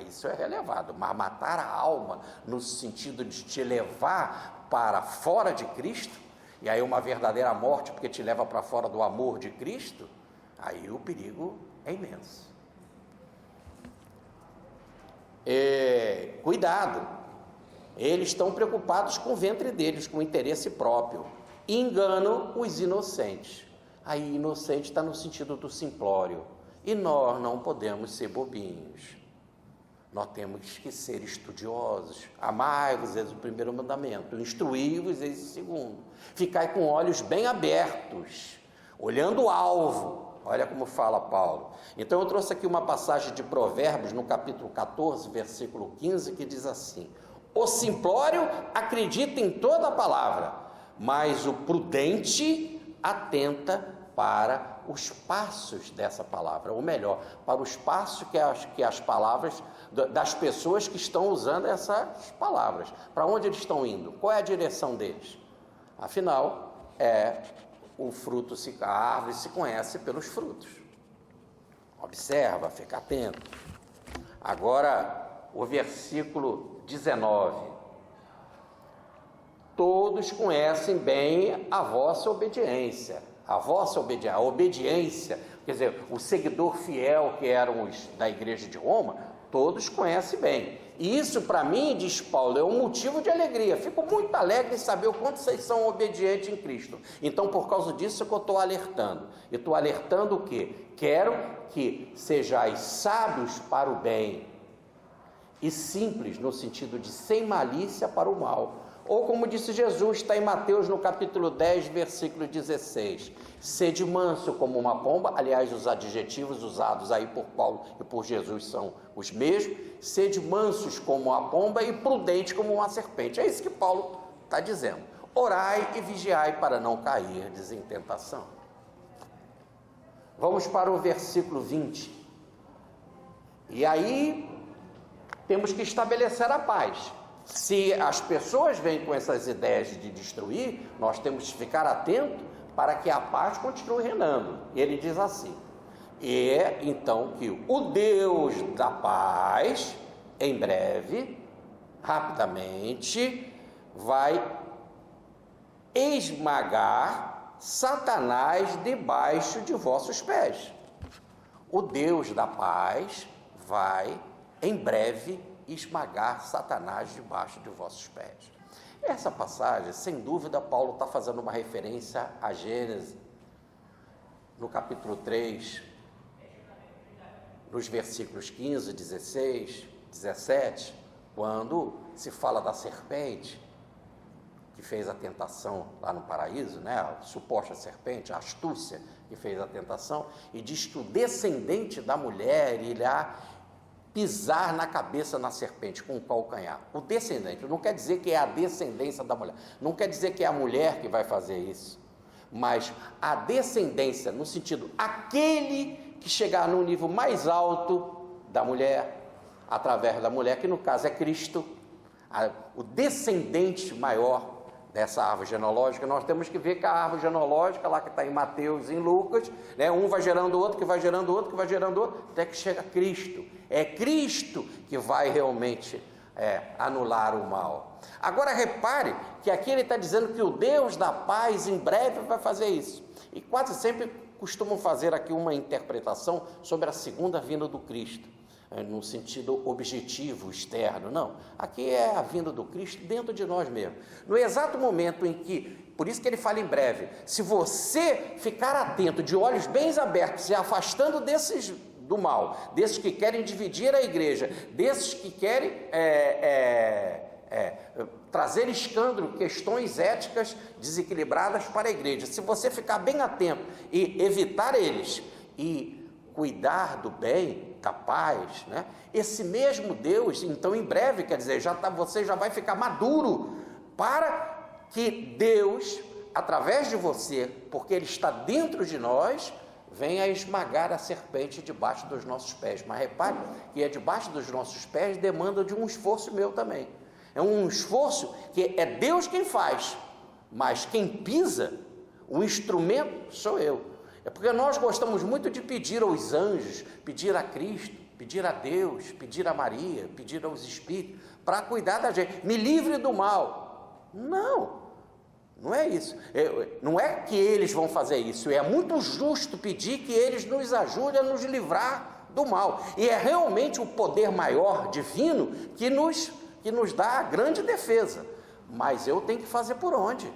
isso é relevado, mas matar a alma no sentido de te levar para fora de Cristo, e aí uma verdadeira morte porque te leva para fora do amor de Cristo, aí o perigo é imenso. Cuidado, eles estão preocupados com o ventre deles, com o interesse próprio, enganam os inocentes. Aí inocente está no sentido do simplório, e nós não podemos ser bobinhos. nós temos que ser estudiosos. Amai-vos, eis o primeiro mandamento. Instruí-vos, eis o segundo. Ficai com olhos bem abertos, olhando o alvo. Olha como fala Paulo. Então eu trouxe aqui uma passagem de Provérbios, no capítulo 14, versículo 15, que diz assim: o simplório acredita em toda a palavra, mas o prudente atenta para os passos dessa palavra, ou melhor, para os passos que as palavras das pessoas que estão usando essas palavras. Para onde eles estão indo? Qual é a direção deles? Afinal, o fruto, a árvore se conhece pelos frutos. Observa, fica atento. Agora, o versículo 19. Todos conhecem bem a vossa obediência. A obediência, quer dizer, o seguidor fiel que eram os da igreja de Roma, todos conhecem bem. E isso para mim, diz Paulo, é um motivo de alegria. Fico muito alegre em saber o quanto vocês são obedientes em Cristo. Então, por causa disso que eu estou alertando. E estou alertando o quê? Quero que sejais sábios para o bem e simples no sentido de sem malícia para o mal. Ou como disse Jesus, está em Mateus no capítulo 10, versículo 16: sede manso como uma pomba. Aliás, os adjetivos usados aí por Paulo e por Jesus são os mesmos. Sede mansos como a pomba e prudente como uma serpente. É isso que Paulo está dizendo. Orai e vigiai para não cairdes em tentação. Vamos para o versículo 20. E aí temos que estabelecer a paz. Se as pessoas vêm com essas ideias de destruir, nós temos que ficar atentos para que a paz continue reinando. Ele diz assim: então que o Deus da paz, em breve, rapidamente, vai esmagar Satanás debaixo de vossos pés. O Deus da paz vai, em breve, esmagar Satanás debaixo de vossos pés. Essa passagem, sem dúvida, Paulo está fazendo uma referência a Gênesis, no capítulo 3, nos versículos 15, 16, 17, quando se fala da serpente que fez a tentação lá no paraíso, né? A suposta serpente, a astúcia que fez a tentação, e diz que o descendente da mulher irá pisar na cabeça na serpente com o calcanhar. O descendente, não quer dizer que é a descendência da mulher, não quer dizer que é a mulher que vai fazer isso, mas a descendência, no sentido, aquele que chegar no nível mais alto da mulher, através da mulher, que no caso é Cristo, o descendente maior dessa árvore genealógica. Nós temos que ver que a árvore genealógica, lá que está em Mateus e em Lucas, né, um vai gerando o outro, que vai gerando o outro, que vai gerando o outro, até que chega Cristo. É Cristo que vai realmente anular o mal. Agora repare que aqui ele está dizendo que o Deus da paz em breve vai fazer isso. E quase sempre costumam fazer aqui uma interpretação sobre a segunda vinda do Cristo, no sentido objetivo, externo. Não, aqui é a vinda do Cristo dentro de nós mesmos. No exato momento em que, por isso que ele fala em breve, se você ficar atento, de olhos bem abertos, se afastando desses do mal, desses que querem dividir a igreja, desses que querem trazer escândalo, questões éticas desequilibradas para a igreja, se você ficar bem atento e evitar eles e cuidar do bem, da paz, né? Esse mesmo Deus, então em breve, quer dizer, você já vai ficar maduro para que Deus, através de você, porque Ele está dentro de nós, venha esmagar a serpente debaixo dos nossos pés. Mas repare que é debaixo dos nossos pés demanda de um esforço meu também. É um esforço que é Deus quem faz, mas quem pisa, o instrumento sou eu. É porque nós gostamos muito de pedir aos anjos, pedir a Cristo, pedir a Deus, pedir a Maria, pedir aos Espíritos, para cuidar da gente. Me livre do mal. Não é isso. Não é que eles vão fazer isso. É muito justo pedir que eles nos ajudem a nos livrar do mal. E é realmente o poder maior, divino, que nos dá a grande defesa. Mas eu tenho que fazer por onde?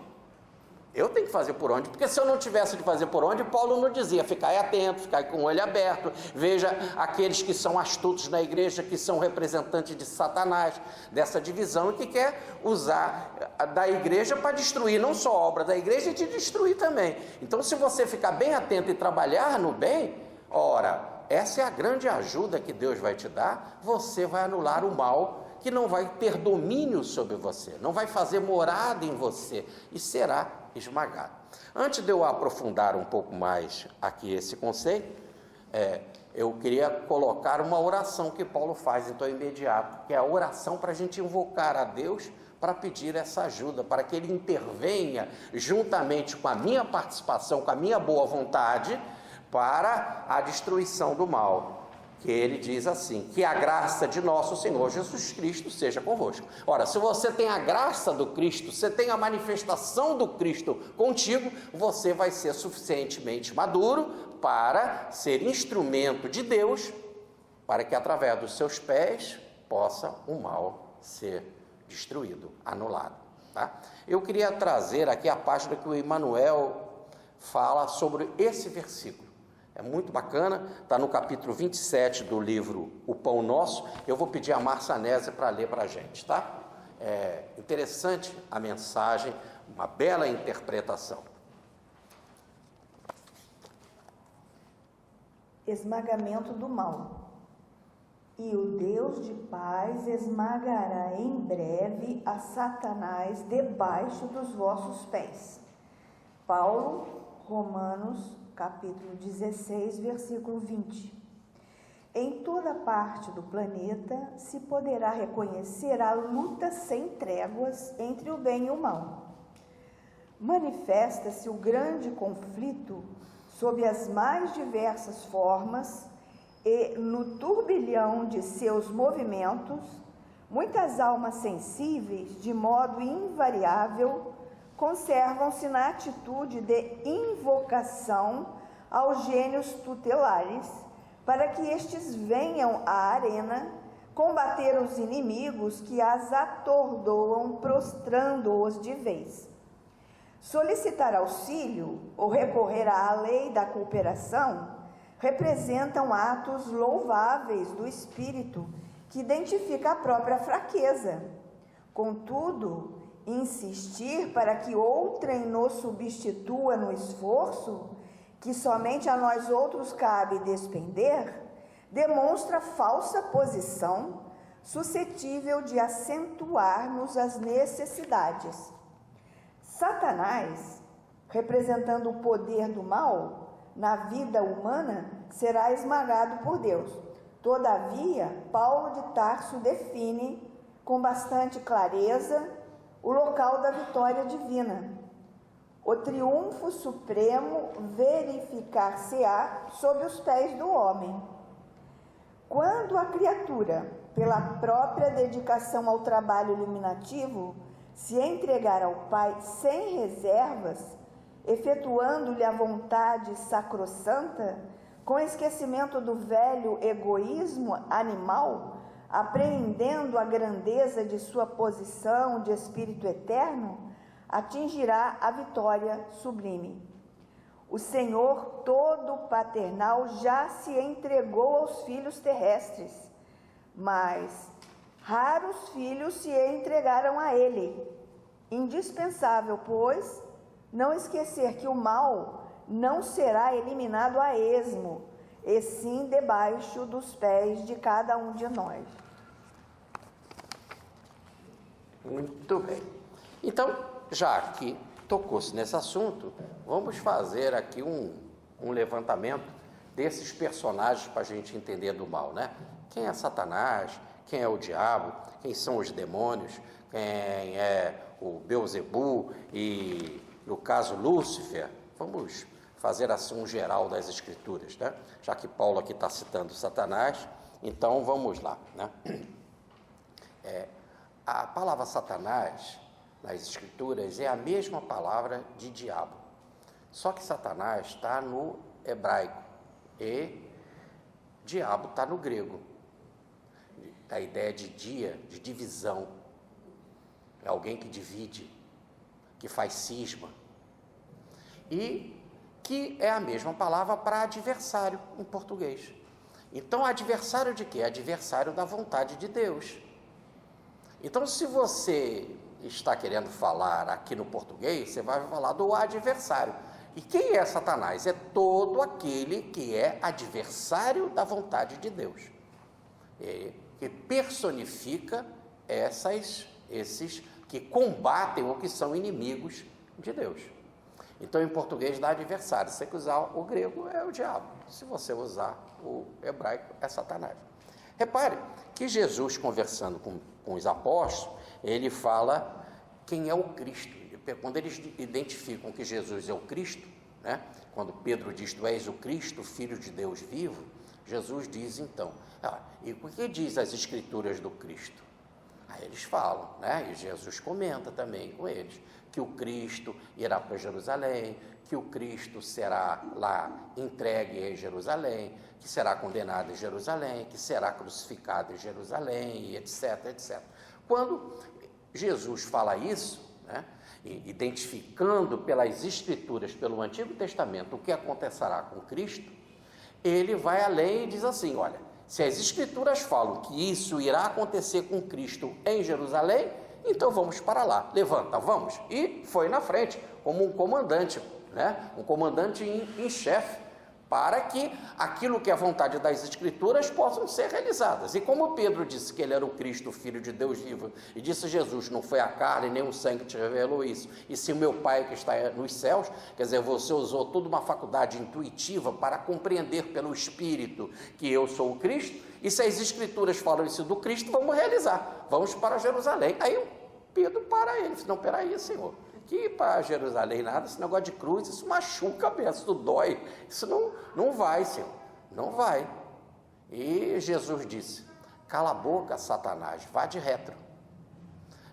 Eu tenho que fazer por onde, porque se eu não tivesse de fazer por onde, Paulo não dizia, ficai atento, ficai com o olho aberto, veja aqueles que são astutos na igreja, que são representantes de Satanás, dessa divisão, e que quer usar da igreja para destruir, não só a obra da igreja, e te destruir também. Então, se você ficar bem atento e trabalhar no bem, ora, essa é a grande ajuda que Deus vai te dar, você vai anular o mal, que não vai ter domínio sobre você, não vai fazer morada em você, e será esmagado. Antes de eu aprofundar um pouco mais aqui esse conceito, eu queria colocar uma oração que Paulo faz, então, imediato, que é a oração para a gente invocar a Deus, para pedir essa ajuda, para que Ele intervenha, juntamente com a minha participação, com a minha boa vontade, para a destruição do mal. Que ele diz assim, que a graça de nosso Senhor Jesus Cristo seja convosco. Ora, se você tem a graça do Cristo, você tem a manifestação do Cristo contigo, você vai ser suficientemente maduro para ser instrumento de Deus, para que através dos seus pés possa o mal ser destruído, anulado. Tá? Eu queria trazer aqui a página que o Emmanuel fala sobre esse versículo. É muito bacana, está no capítulo 27 do livro O Pão Nosso. Eu vou pedir a Marçanese para ler para a gente, tá? É interessante a mensagem, uma bela interpretação. Esmagamento do mal. E o Deus de paz esmagará em breve a Satanás debaixo dos vossos pés. Paulo, Romanos, capítulo 16, versículo 20. Em toda parte do planeta se poderá reconhecer a luta sem tréguas entre o bem e o mal. Manifesta-se o grande conflito sob as mais diversas formas e, no turbilhão de seus movimentos, muitas almas sensíveis, de modo invariável, conservam-se na atitude de invocação aos gênios tutelares, para que estes venham à arena combater os inimigos que as atordoam, prostrando-os de vez. Solicitar auxílio ou recorrer à lei da cooperação representam atos louváveis do espírito que identifica a própria fraqueza. Contudo, insistir para que outrem nos substitua no esforço que somente a nós outros cabe despender, demonstra falsa posição, suscetível de acentuar-nos as necessidades. Satanás, representando o poder do mal na vida humana, será esmagado por Deus. Todavia, Paulo de Tarso define com bastante clareza o local da vitória divina. O triunfo supremo verificar-se-á sob os pés do homem. Quando a criatura, pela própria dedicação ao trabalho iluminativo, se entregar ao Pai sem reservas, efetuando-lhe a vontade sacrossanta, com esquecimento do velho egoísmo animal, apreendendo a grandeza de sua posição de espírito eterno, atingirá a vitória sublime. O Senhor todo paternal já se entregou aos filhos terrestres, mas raros filhos se entregaram a ele. Indispensável, pois, não esquecer que o mal não será eliminado a esmo, e sim debaixo dos pés de cada um de nós. Muito bem. Então, já que tocou-se nesse assunto, vamos fazer aqui um levantamento desses personagens para a gente entender do mal, né? Quem é Satanás? Quem é o diabo? Quem são os demônios? Quem é o Beelzebu e, no caso, Lúcifer? Vamos fazer assim um geral das escrituras, né? Já que Paulo aqui está citando Satanás, então vamos lá, né? A palavra Satanás nas escrituras é a mesma palavra de diabo, só que Satanás está no hebraico e diabo está no grego. A ideia de dia, de divisão, é alguém que divide, que faz cisma, e que é a mesma palavra para adversário em português. Então, adversário de quê? Adversário da vontade de Deus. Então, se você está querendo falar aqui no português, você vai falar do adversário. E quem é Satanás? É todo aquele que é adversário da vontade de Deus, que personifica esses que combatem ou que são inimigos de Deus. Então, em português dá adversário. Se você usar o grego, é o diabo. Se você usar o hebraico, é Satanás. Repare que Jesus, conversando com os apóstolos, ele fala quem é o Cristo. Quando eles identificam que Jesus é o Cristo, né? Quando Pedro diz, tu és o Cristo, Filho de Deus vivo, Jesus diz então, e o que diz as Escrituras do Cristo? Aí eles falam, né? E Jesus comenta também com eles, que o Cristo irá para Jerusalém, que o Cristo será lá entregue em Jerusalém, que será condenado em Jerusalém, que será crucificado em Jerusalém, etc, etc. Quando Jesus fala isso, né, identificando pelas Escrituras, pelo Antigo Testamento, o que acontecerá com Cristo, ele vai além e diz assim, olha, se as Escrituras falam que isso irá acontecer com Cristo em Jerusalém, então vamos para lá, levanta, vamos. E foi na frente, como um comandante, né? Um comandante em chefe, para que aquilo que é a vontade das Escrituras possam ser realizadas. E como Pedro disse que ele era o Cristo, o Filho de Deus vivo, e disse Jesus, não foi a carne nem o sangue que te revelou isso, e sim o meu Pai que está nos céus, quer dizer, você usou toda uma faculdade intuitiva para compreender pelo Espírito que eu sou o Cristo, e se as Escrituras falam isso do Cristo, vamos realizar, vamos para Jerusalém. Aí Pedro para ele, disse, não, peraí, Senhor, que ir para Jerusalém nada, esse negócio de cruz, isso machuca a cabeça, isso dói, isso não vai, Senhor, não vai. E Jesus disse, cala a boca, Satanás, vá de retro.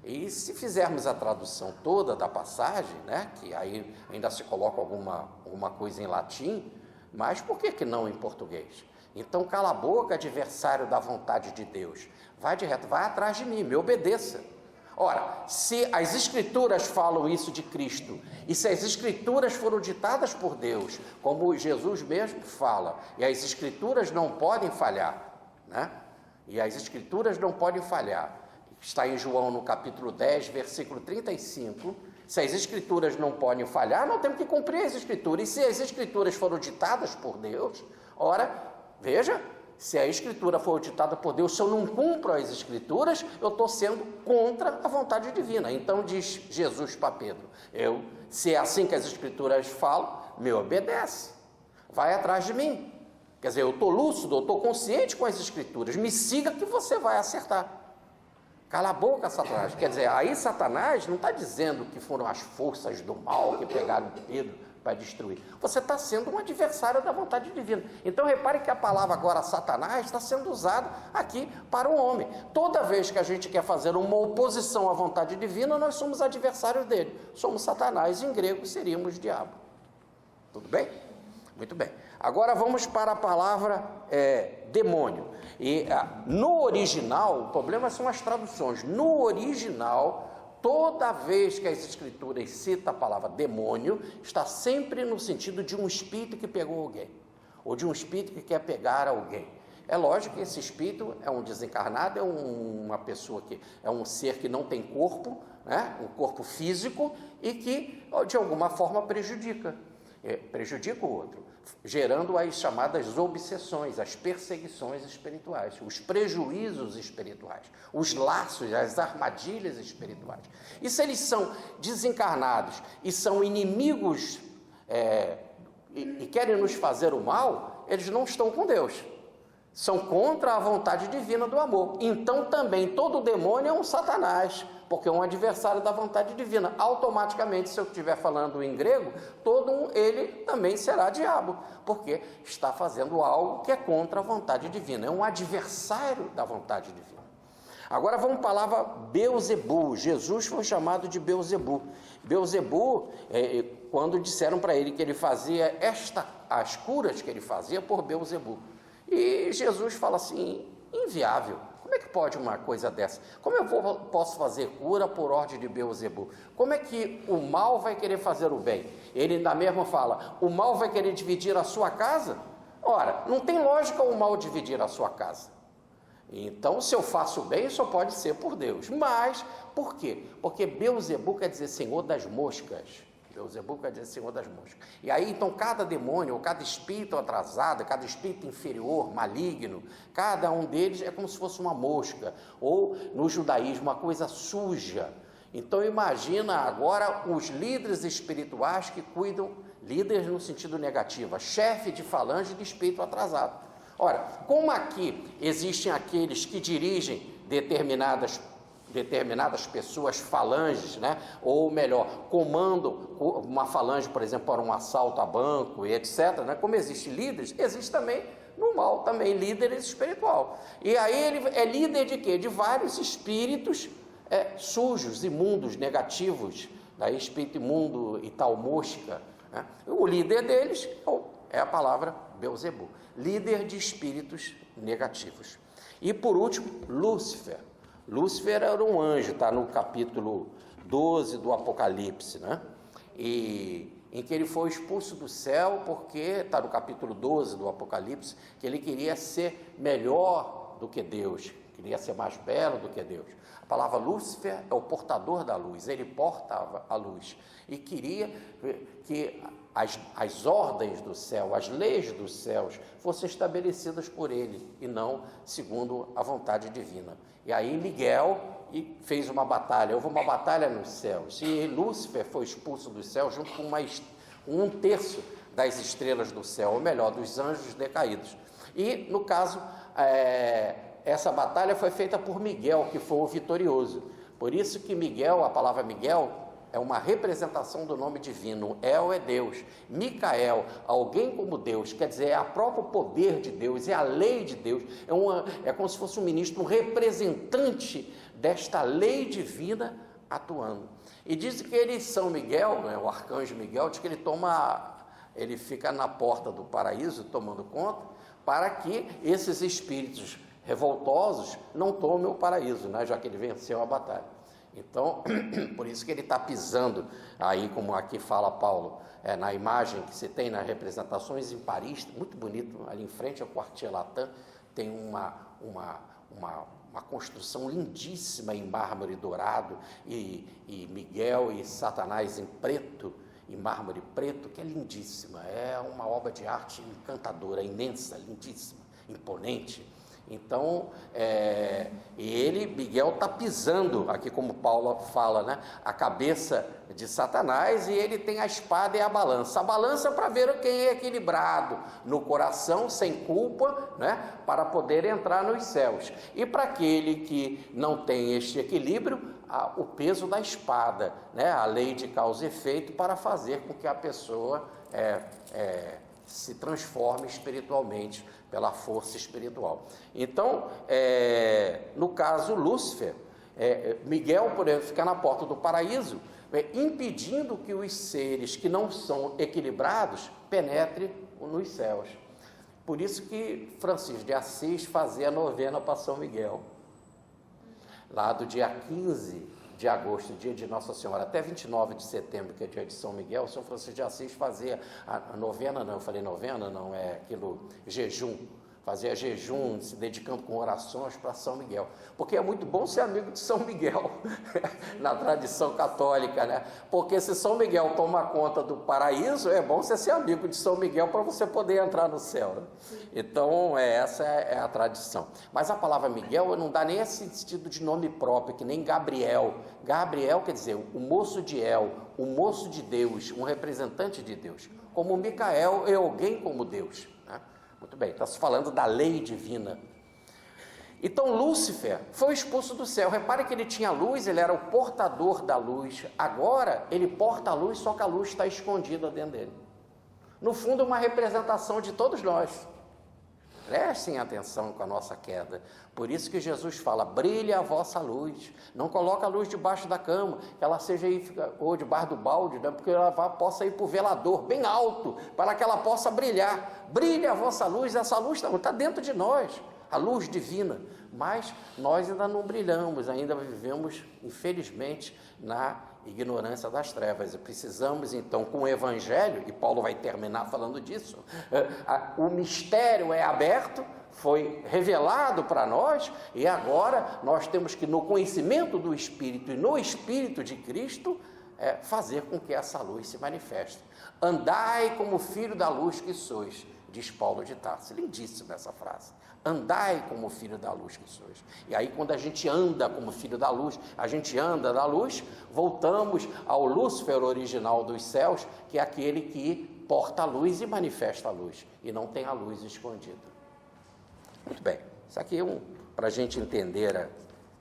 E se fizermos a tradução toda da passagem, né, que aí ainda se coloca alguma coisa em latim, mas por que não em português? Então, cala a boca, adversário da vontade de Deus, vai de retro, vai atrás de mim, me obedeça. Ora, se as Escrituras falam isso de Cristo, e se as Escrituras foram ditadas por Deus, como Jesus mesmo fala, e as Escrituras não podem falhar, né? E as Escrituras não podem falhar, está em João no capítulo 10, versículo 35, se as Escrituras não podem falhar, nós temos que cumprir as Escrituras, e se as Escrituras foram ditadas por Deus, ora, veja, se a Escritura for ditada por Deus, se eu não cumpro as Escrituras, eu estou sendo contra a vontade divina. Então diz Jesus para Pedro, se é assim que as Escrituras falam, me obedece, vai atrás de mim. Quer dizer, eu estou lúcido, eu estou consciente com as Escrituras, me siga que você vai acertar. Cala a boca, Satanás. Quer dizer, aí Satanás não está dizendo que foram as forças do mal que pegaram Pedro para destruir. Você está sendo um adversário da vontade divina. Então repare que a palavra agora Satanás está sendo usada aqui para o homem. Toda vez que a gente quer fazer uma oposição à vontade divina, nós somos adversários dele. Somos Satanás, em grego seríamos diabo. Tudo bem? Muito bem. Agora vamos para a palavra demônio. E no original, o problema são as traduções. No original, toda vez que as Escrituras citam a palavra demônio, está sempre no sentido de um espírito que pegou alguém, ou de um espírito que quer pegar alguém. É lógico que esse espírito é um desencarnado, é uma pessoa que é um ser que não tem corpo, né? Um corpo físico, e que de alguma forma prejudica o outro, gerando as chamadas obsessões, as perseguições espirituais, os prejuízos espirituais, os laços, as armadilhas espirituais. E se eles são desencarnados e são inimigos e querem nos fazer o mal, eles não estão com Deus, são contra a vontade divina do amor. Então também todo demônio é um Satanás, porque é um adversário da vontade divina. Automaticamente, se eu estiver falando em grego, ele também será diabo, porque está fazendo algo que é contra a vontade divina, é um adversário da vontade divina. Agora vamos para a palavra Beuzebu. Jesus foi chamado de Beuzebu. Beuzebu, quando disseram para ele que ele fazia as curas que ele fazia por Beuzebu. E Jesus fala assim, inviável, Como é que pode uma coisa dessa? Como eu posso fazer cura por ordem de Beelzebul? Como é que o mal vai querer fazer o bem? Ele ainda mesmo fala, o mal vai querer dividir a sua casa? Ora, não tem lógica o mal dividir a sua casa. Então, se eu faço o bem, só pode ser por Deus. Mas, por quê? Porque Beelzebul quer dizer Senhor das moscas. Beelzebul quer dizer Senhor das moscas. E aí, então, cada demônio, ou cada espírito atrasado, cada espírito inferior, maligno, cada um deles é como se fosse uma mosca. Ou, no judaísmo, uma coisa suja. Então, imagina agora os líderes espirituais que cuidam, líderes no sentido negativo, chefe de falange de espírito atrasado. Ora, como aqui existem aqueles que dirigem determinadas pessoas, falanges, né? Ou melhor, comandam uma falange, por exemplo, para um assalto a banco e etc., né? Como existem líderes, existe também no mal também líderes espiritual. E aí ele é líder de quê? De vários espíritos sujos, imundos, negativos, daí espírito imundo e tal mosca, né? O líder deles é a palavra Beelzebul, líder de espíritos negativos. E por último, Lúcifer. Lúcifer era um anjo, está no capítulo 12 do Apocalipse, né? E em que ele foi expulso do céu, porque está no capítulo 12 do Apocalipse, que ele queria ser melhor do que Deus, queria ser mais belo do que Deus. A palavra Lúcifer é o portador da luz, ele portava a luz e queria que as ordens do céu, as leis dos céus fossem estabelecidas por ele e não segundo a vontade divina. E aí Miguel fez uma batalha, houve uma batalha nos céus, e Lúcifer foi expulso do céu junto com um terço das estrelas do céu, ou melhor, dos anjos decaídos. E no caso, essa batalha foi feita por Miguel, que foi o vitorioso. Por isso que Miguel, a palavra Miguel, é uma representação do nome divino. El é Deus. Micael, alguém como Deus, quer dizer, é o próprio poder de Deus, é a lei de Deus, é como se fosse um ministro, um representante desta lei divina atuando. E diz que São Miguel, né, o arcanjo Miguel, diz que ele fica na porta do paraíso tomando conta, para que esses espíritos revoltosos não tomem o paraíso, né, já que ele venceu a batalha. Então, por isso que ele está pisando, aí como aqui fala Paulo, na imagem que você tem nas representações em Paris, muito bonito, ali em frente ao Quartier Latin, tem uma construção lindíssima em mármore dourado, e Miguel e Satanás em preto, em mármore preto, que é lindíssima, é uma obra de arte encantadora, imensa, lindíssima, imponente. Então, Miguel está pisando, aqui como Paulo fala, né, a cabeça de Satanás, e ele tem a espada e a balança para ver quem é equilibrado no coração, sem culpa, né, para poder entrar nos céus. E para aquele que não tem este equilíbrio, o peso da espada, né, a lei de causa e efeito, para fazer com que a pessoa se transforme espiritualmente pela força espiritual. Então, no caso Lúcifer, Miguel, por exemplo, fica na porta do paraíso, impedindo que os seres que não são equilibrados penetrem nos céus. Por isso que Francisco de Assis fazia a novena para São Miguel, lá do dia 15 de agosto, dia de Nossa Senhora, até 29 de setembro, que é dia de São Miguel, o São Francisco de Assis fazia a novena, não, eu falei novena, não, é aquilo, jejum, fazia jejum, se dedicando com orações para São Miguel, porque é muito bom ser amigo de São Miguel, na tradição católica, né? Porque se São Miguel toma conta do paraíso, é bom você ser amigo de São Miguel para você poder entrar no céu, né? Então, essa é a tradição. Mas a palavra Miguel não dá nem esse sentido de nome próprio, que nem Gabriel. Gabriel quer dizer o moço de El, o moço de Deus, um representante de Deus. Como Micael é alguém como Deus, né? Muito bem, está se falando da lei divina. Então Lúcifer foi expulso do céu. Repare que ele tinha luz, ele era o portador da luz. Agora ele porta a luz, só que a luz está escondida dentro dele. No fundo, uma representação de todos nós. Prestem atenção com a nossa queda. Por isso que Jesus fala, brilhe a vossa luz. Não coloca a luz debaixo da cama, que ela seja aí, ou debaixo do balde, né? Porque ela possa ir para o velador, bem alto, para que ela possa brilhar. Brilhe a vossa luz, essa luz está dentro de nós. a luz divina, mas nós ainda não brilhamos, ainda vivemos, infelizmente, na ignorância das trevas, e precisamos então, com o Evangelho, e Paulo vai terminar falando disso, o mistério é aberto, foi revelado para nós, e agora nós temos que, no conhecimento do Espírito e no Espírito de Cristo, fazer com que essa luz se manifeste. Andai como filho da luz que sois, diz Paulo de Tarso. Lindíssima essa frase. Andai como filho da luz que sois. E aí, quando a gente anda como filho da luz, a gente anda da luz, voltamos ao Lúcifer original dos céus, que é aquele que porta a luz e manifesta a luz, e não tem a luz escondida. Muito bem, isso aqui é para a gente entender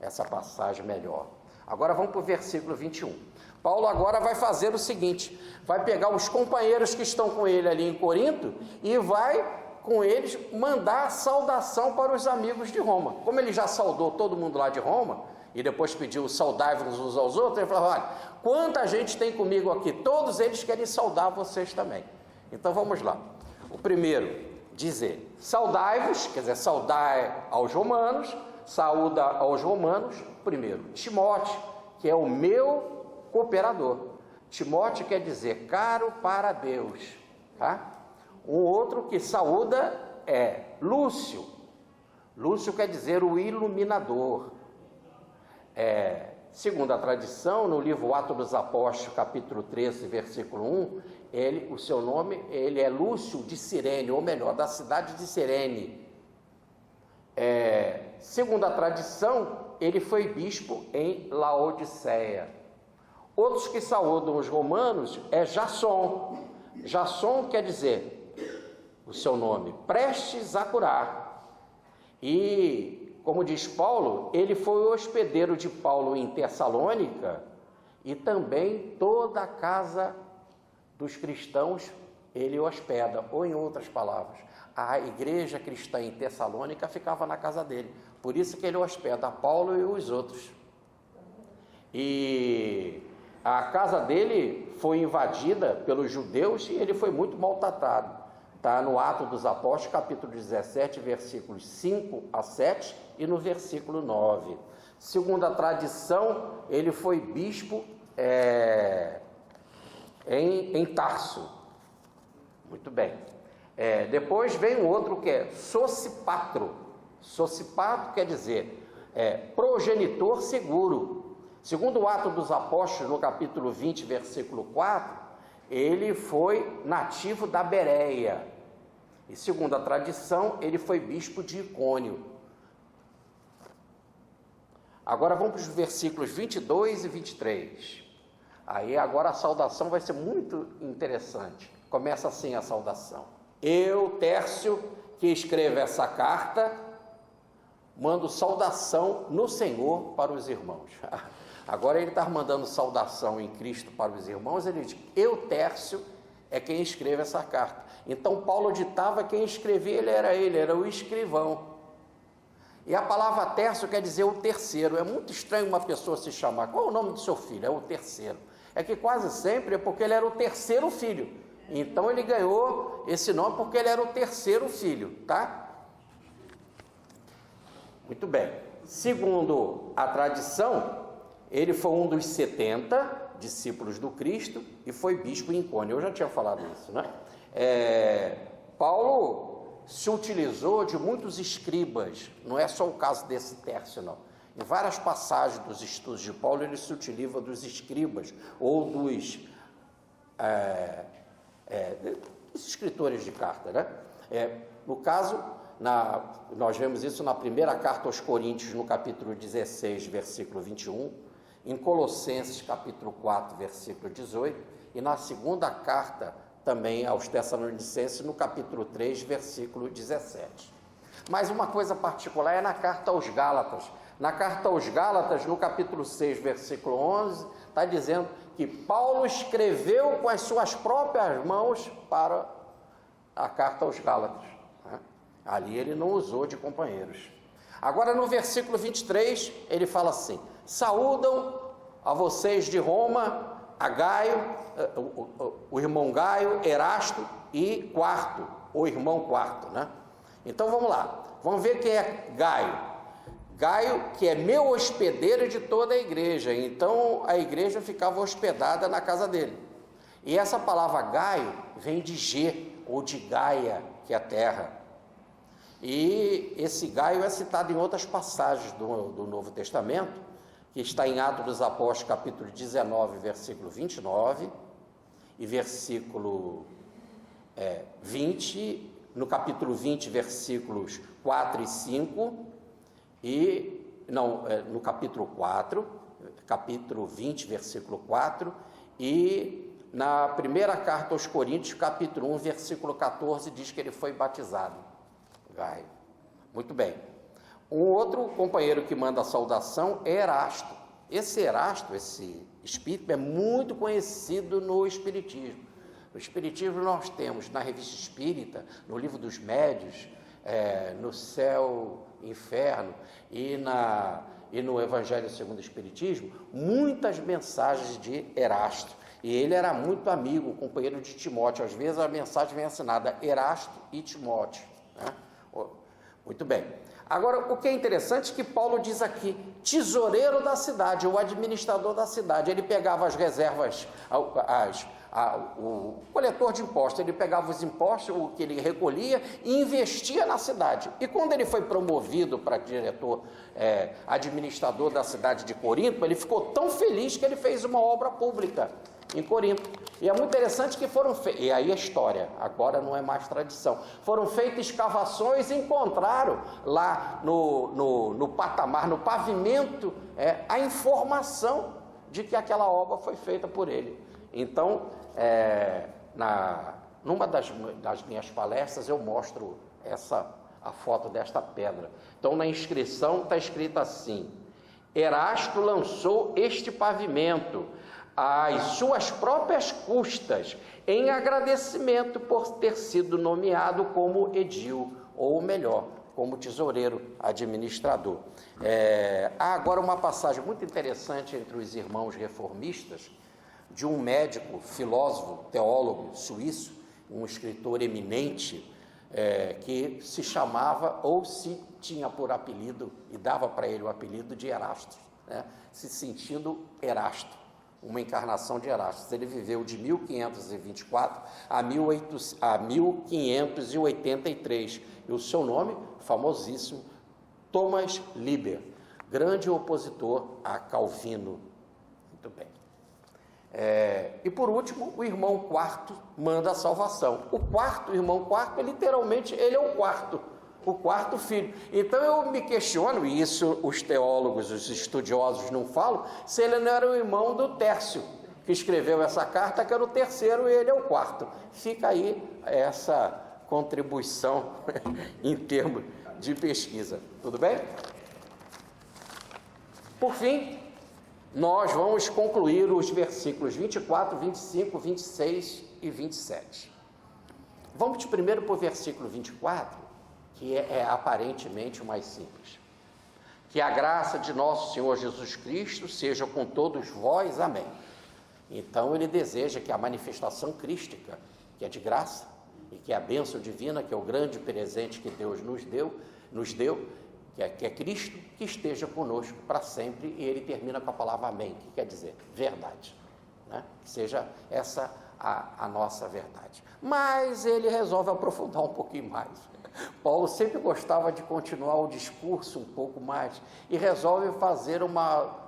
essa passagem melhor. Agora vamos para o versículo 21. Paulo agora vai fazer o seguinte, vai pegar os companheiros que estão com ele ali em Corinto e vai com eles mandar saudação para os amigos de Roma. Como ele já saudou todo mundo lá de Roma, e depois pediu saudai-vos uns aos outros, ele falou, olha, quanta gente tem comigo aqui, todos eles querem saudar vocês também. Então vamos lá. O primeiro, dizer, saudai-vos, quer dizer, saudai aos romanos, saúda aos romanos, primeiro, Timóteo, que é o meu cooperador. Timóteo quer dizer caro para Deus, tá? Um outro que saúda é Lúcio. Lúcio quer dizer o iluminador. Segundo a tradição, no livro Atos dos Apóstolos, capítulo 13, versículo 1, o seu nome, ele é Lúcio de Cirene, ou melhor, da cidade de Cirene. Segundo a tradição, ele foi bispo em Laodiceia. Outros que saúdam os romanos é Jasson. Jasson quer dizer, o seu nome, prestes a curar. E, como diz Paulo, ele foi o hospedeiro de Paulo em Tessalônica, e também toda a casa dos cristãos ele hospeda, ou em outras palavras, a igreja cristã em Tessalônica ficava na casa dele, por isso que ele hospeda Paulo e os outros. E a casa dele foi invadida pelos judeus e ele foi muito maltratado. Está no Atos dos Apóstolos, capítulo 17, versículos 5 a 7 e no versículo 9. Segundo a tradição, ele foi bispo em Tarso. Muito bem. Depois vem um outro que é Sosipatro. Sosipatro quer dizer progenitor seguro. Segundo o Atos dos Apóstolos, no capítulo 20, versículo 4, ele foi nativo da Bereia. E segundo a tradição, ele foi bispo de Icônio. Agora vamos para os versículos 22 e 23. Aí agora a saudação vai ser muito interessante. Começa assim a saudação. Eu, Tércio, que escrevo essa carta, mando saudação no Senhor para os irmãos. Agora ele está mandando saudação em Cristo para os irmãos, ele diz, eu, Tércio, é quem escreve essa carta. Então Paulo ditava, quem escrevia ele era o escrivão. E a palavra Tércio quer dizer o terceiro. É muito estranho uma pessoa se chamar, qual é o nome do seu filho? É o terceiro. É que quase sempre é porque ele era o terceiro filho. Então ele ganhou esse nome porque ele era o terceiro filho, tá? Muito bem. Segundo a tradição, ele foi um dos 70 discípulos do Cristo e foi bispo em Icônio. Eu já tinha falado isso, né? Paulo se utilizou de muitos escribas, não é só o caso desse Tércio, não. Em várias passagens dos estudos de Paulo, ele se utiliza dos escribas ou dos escritores de carta, né? No caso, nós vemos isso na primeira carta aos Coríntios, no capítulo 16, versículo 21, em Colossenses, capítulo 4, versículo 18, e na segunda carta também aos Tessalonicenses, no capítulo 3, versículo 17. Mas uma coisa particular é na carta aos Gálatas. Na carta aos Gálatas, no capítulo 6, versículo 11, está dizendo que Paulo escreveu com as suas próprias mãos para a carta aos Gálatas, né? Ali ele não usou de companheiros. Agora no versículo 23, ele fala assim, saúdam a vocês de Roma, a Gaio, o irmão Gaio, Erasto e Quarto, o irmão Quarto, né? Então vamos lá, Vamos ver quem é Gaio. Gaio, que é meu hospedeiro de toda a igreja. Então, a igreja ficava hospedada na casa dele. E essa palavra Gaio vem de G, ou de Gaia, que é a terra. E esse Gaio é citado em outras passagens do Novo Testamento, que está em Atos dos Apóstolos, capítulo 19, versículo 29, e versículo 20, no capítulo 20, versículos 4 e 5, no capítulo 4, capítulo 20, versículo 4, e na primeira carta aos Coríntios, capítulo 1, versículo 14, diz que ele foi batizado. Gaio. Muito bem. Um outro companheiro que manda a saudação é Erasto. Esse Erasto, esse espírito, é muito conhecido no Espiritismo. No Espiritismo nós temos na Revista Espírita, no Livro dos Médios, no Céu, Inferno e no Evangelho segundo o Espiritismo, muitas mensagens de Erasto. E ele era muito amigo, companheiro de Timóteo. Às vezes a mensagem vem assinada Erasto e Timóteo, né? Muito bem. Agora, o que é interessante é que Paulo diz aqui, tesoureiro da cidade, o administrador da cidade. Ele pegava as reservas, o coletor de impostos, ele pegava os impostos, o que ele recolhia, e investia na cidade. E quando ele foi promovido para diretor, administrador da cidade de Corinto, ele ficou tão feliz que ele fez uma obra pública em Corinto. E é muito interessante que foram feitas, e aí a história, agora não é mais tradição, foram feitas escavações e encontraram lá no patamar, no pavimento, a informação de que aquela obra foi feita por ele. Então, numa das minhas palestras eu mostro a foto desta pedra. Então, na inscrição está escrito assim: Erasto lançou este pavimento às suas próprias custas, em agradecimento por ter sido nomeado como edil, ou melhor, como tesoureiro administrador. Há agora uma passagem muito interessante entre os irmãos reformistas, de um médico, filósofo, teólogo suíço, um escritor eminente, que se chamava, ou se tinha por apelido, e dava para ele o apelido de Erasto, né? Se sentindo Erasto, uma encarnação de Erasto. Ele viveu de 1524 a 1583, e o seu nome, famosíssimo, Thomas Liber, grande opositor a Calvino. Muito bem. E por último, o irmão quarto manda a salvação. O irmão quarto, literalmente, ele é o quarto filho. Então eu me questiono, e isso os teólogos, os estudiosos não falam, se ele não era o irmão do Tércio, que escreveu essa carta, que era o terceiro e ele é o quarto. Fica aí essa contribuição em termos de pesquisa. Tudo bem? Por fim, nós vamos concluir os versículos 24, 25, 26 e 27. Vamos primeiro para o versículo 24, que é aparentemente o mais simples. Que a graça de nosso Senhor Jesus Cristo seja com todos vós. Amém. Então ele deseja que a manifestação crística, que é de graça, e que é a bênção divina, que é o grande presente que Deus nos deu, que é Cristo, que esteja conosco para sempre. E ele termina com a palavra amém, que quer dizer verdade, né? Que seja essa a nossa verdade. Mas ele resolve aprofundar um pouquinho mais. Paulo sempre gostava de continuar o discurso um pouco mais, e resolve fazer uma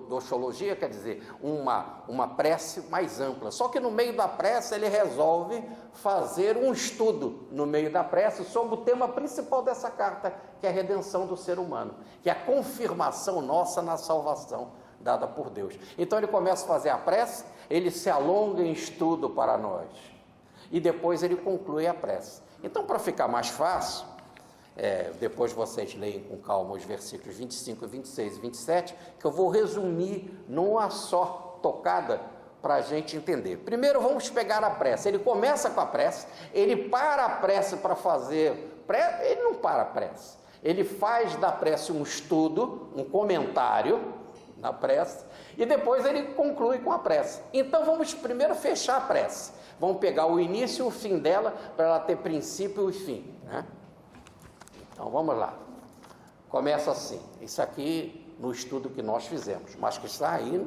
doxologia, quer dizer, uma prece mais ampla. Só que no meio da prece ele resolve fazer um estudo no meio da prece sobre o tema principal dessa carta, que é a redenção do ser humano, que é a confirmação nossa na salvação dada por Deus. Então ele começa a fazer a prece, ele se alonga em estudo para nós, e depois ele conclui a prece. Então, para ficar mais fácil, depois vocês leem com calma os versículos 25, 26 e 27, que eu vou resumir numa só tocada para a gente entender. Primeiro vamos pegar a prece. Ele começa com a prece, ele para a prece para fazer ele não para a prece, ele faz da prece um estudo, um comentário na prece, e depois ele conclui com a prece. Então vamos primeiro fechar a prece, vamos pegar o início e o fim dela, para ela ter princípio e fim, né? Então vamos lá. Começa assim, isso aqui no estudo que nós fizemos, mas que está aí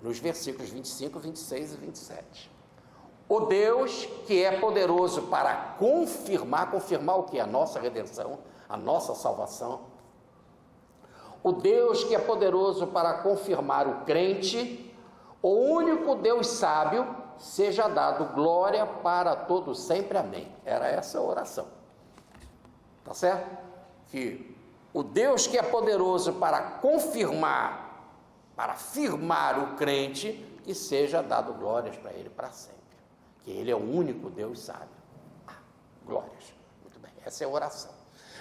nos versículos 25, 26 e 27. O Deus que é poderoso para confirmar o que? A nossa redenção, a nossa salvação. O Deus que é poderoso para confirmar o crente, o único Deus sábio, seja dado glória para todos sempre, amém. Era essa a oração, tá certo? Que o Deus que é poderoso para confirmar, para firmar o crente, que seja dado glórias para ele para sempre, que ele é o único Deus sábio. Glórias, muito bem, essa é a oração.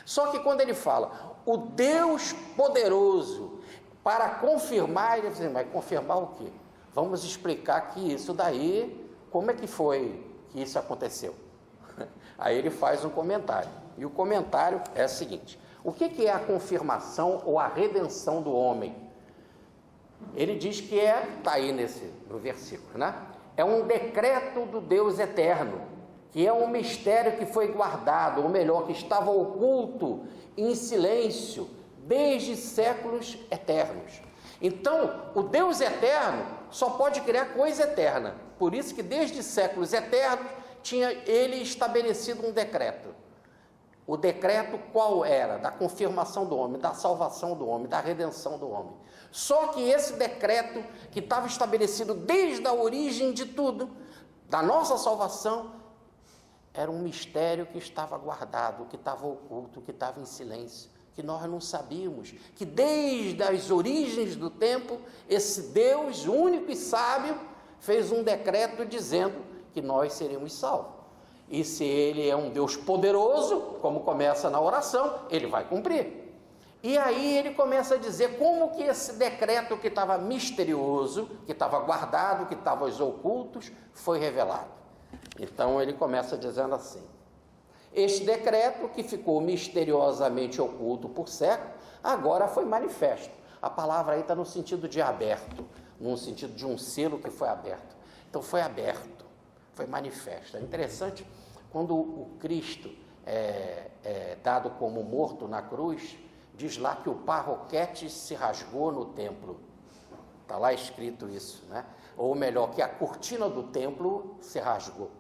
Só que quando ele fala, o Deus poderoso para confirmar, ele diz, vai confirmar o quê? Vamos explicar que isso daí, como é que foi que isso aconteceu? Aí ele faz um comentário, e o comentário é o seguinte: o que é a confirmação ou a redenção do homem? Ele diz que está aí no versículo, né? É um decreto do Deus eterno, que é um mistério que foi guardado, ou melhor, que estava oculto em silêncio desde séculos eternos. Então, o Deus eterno só pode criar coisa eterna. Por isso que desde séculos eternos tinha ele estabelecido um decreto. O decreto qual era? Da confirmação do homem, da salvação do homem, da redenção do homem. Só que esse decreto que estava estabelecido desde a origem de tudo, da nossa salvação, era um mistério que estava guardado, que estava oculto, que estava em silêncio, que nós não sabíamos, que desde as origens do tempo, esse Deus único e sábio fez um decreto dizendo que nós seríamos salvos. E se ele é um Deus poderoso, como começa na oração, ele vai cumprir. E aí ele começa a dizer como que esse decreto que estava misterioso, que estava guardado, que estava aos ocultos, foi revelado. Então ele começa dizendo assim: este decreto que ficou misteriosamente oculto por séculos, agora foi manifesto. A palavra aí está no sentido de aberto, no sentido de um selo que foi aberto. Então foi aberto, foi manifesto. É interessante, quando o Cristo é dado como morto na cruz, diz lá que o parroquete se rasgou no templo. Está lá escrito isso, né? Ou melhor, que a cortina do templo se rasgou.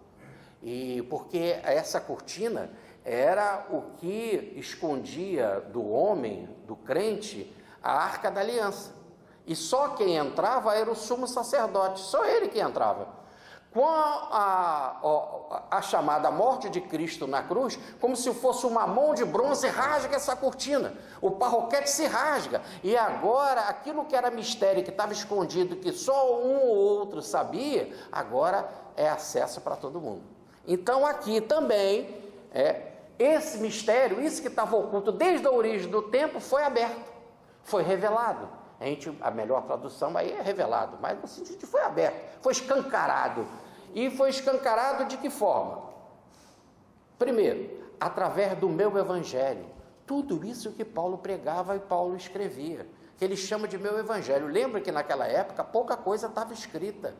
E porque essa cortina era o que escondia do homem, do crente, a Arca da Aliança. E só quem entrava era o sumo sacerdote, só ele que entrava. Com a chamada morte de Cristo na cruz, como se fosse uma mão de bronze, rasga essa cortina, o parroquete se rasga, e agora aquilo que era mistério, que estava escondido, que só um ou outro sabia, agora é acesso para todo mundo. Então aqui também, esse mistério, isso que estava oculto desde a origem do tempo, foi aberto, foi revelado. A melhor tradução aí é revelado, mas no sentido de foi aberto, foi escancarado. E foi escancarado de que forma? Primeiro, através do meu evangelho. Tudo isso que Paulo pregava e Paulo escrevia, que ele chama de meu evangelho. Lembra que naquela época pouca coisa estava escrita.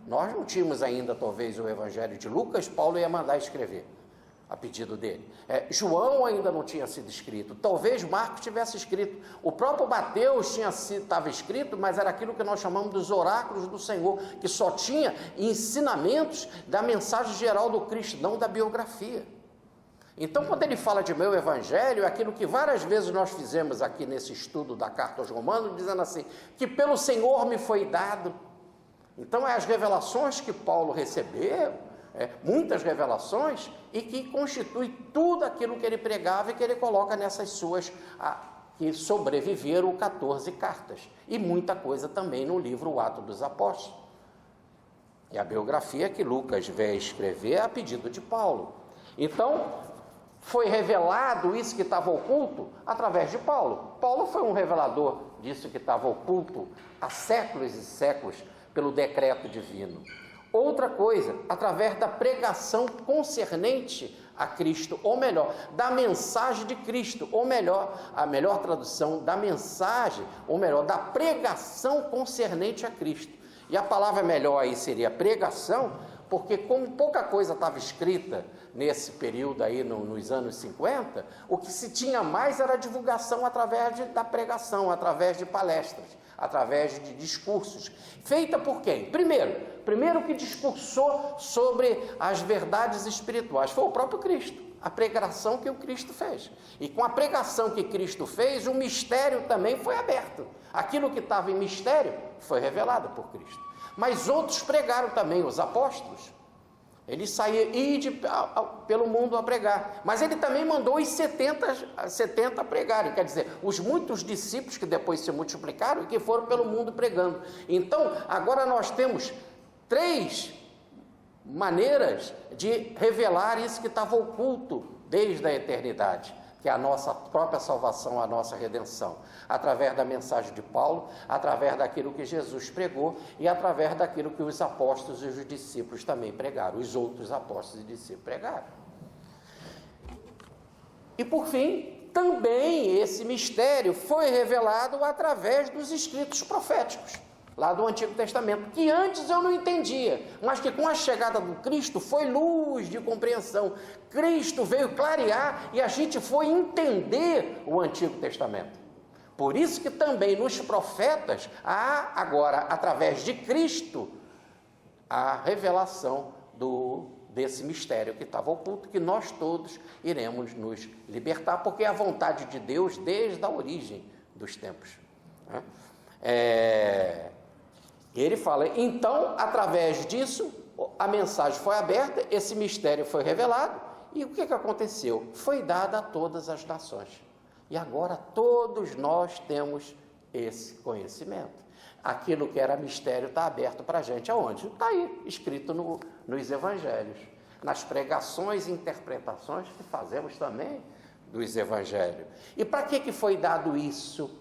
Nós não tínhamos ainda talvez o evangelho de Lucas, Paulo ia mandar escrever a pedido dele. João ainda não tinha sido escrito, talvez Marcos tivesse escrito, o próprio Mateus estava escrito, mas era aquilo que nós chamamos dos oráculos do Senhor, que só tinha ensinamentos da mensagem geral do Cristo, não da biografia. Então, quando ele fala de meu evangelho, é aquilo que várias vezes nós fizemos aqui nesse estudo da carta aos Romanos, dizendo assim, que pelo Senhor me foi dado. Então, as revelações que Paulo recebeu, muitas revelações, e que constitui tudo aquilo que ele pregava e que ele coloca nessas suas, que sobreviveram 14 cartas, e muita coisa também no livro O Ato dos Apóstolos, e a biografia que Lucas veio escrever a pedido de Paulo. Então, foi revelado isso que estava oculto através de Paulo. Paulo foi um revelador disso que estava oculto há séculos e séculos pelo decreto divino. Outra coisa, através da pregação concernente a Cristo, ou melhor, da mensagem de Cristo, ou melhor, a melhor tradução, da mensagem, ou melhor, da pregação concernente a Cristo. E a palavra melhor aí seria pregação, porque como pouca coisa estava escrita nesse período aí, nos anos 50, o que se tinha mais era a divulgação através da pregação, através de palestras, através de discursos. Feita por quem? Primeiro que discursou sobre as verdades espirituais foi o próprio Cristo. A pregação que o Cristo fez. E com a pregação que Cristo fez, o mistério também foi aberto. Aquilo que estava em mistério foi revelado por Cristo. Mas outros pregaram também, os apóstolos. Eles saíam pelo mundo a pregar. Mas ele também mandou os 70 pregarem. Quer dizer, os muitos discípulos que depois se multiplicaram e que foram pelo mundo pregando. Então, agora nós temos 3 maneiras de revelar isso que estava oculto desde a eternidade, que é a nossa própria salvação, a nossa redenção, através da mensagem de Paulo, através daquilo que Jesus pregou e através daquilo que os apóstolos e os discípulos também pregaram, os outros apóstolos e discípulos pregaram. E por fim, também esse mistério foi revelado através dos escritos proféticos, lá do Antigo Testamento, que antes eu não entendia, mas que com a chegada do Cristo foi luz de compreensão. Cristo veio clarear e a gente foi entender o Antigo Testamento. Por isso que também nos profetas há agora, através de Cristo, a revelação desse mistério que estava oculto, que nós todos iremos nos libertar, porque é a vontade de Deus desde a origem dos tempos, né? Ele fala, então, através disso, a mensagem foi aberta, esse mistério foi revelado, e o que aconteceu? Foi dada a todas as nações. E agora todos nós temos esse conhecimento. Aquilo que era mistério está aberto para a gente. Aonde? Está aí, escrito nos evangelhos, nas pregações e interpretações que fazemos também dos evangelhos. E para que foi dado isso?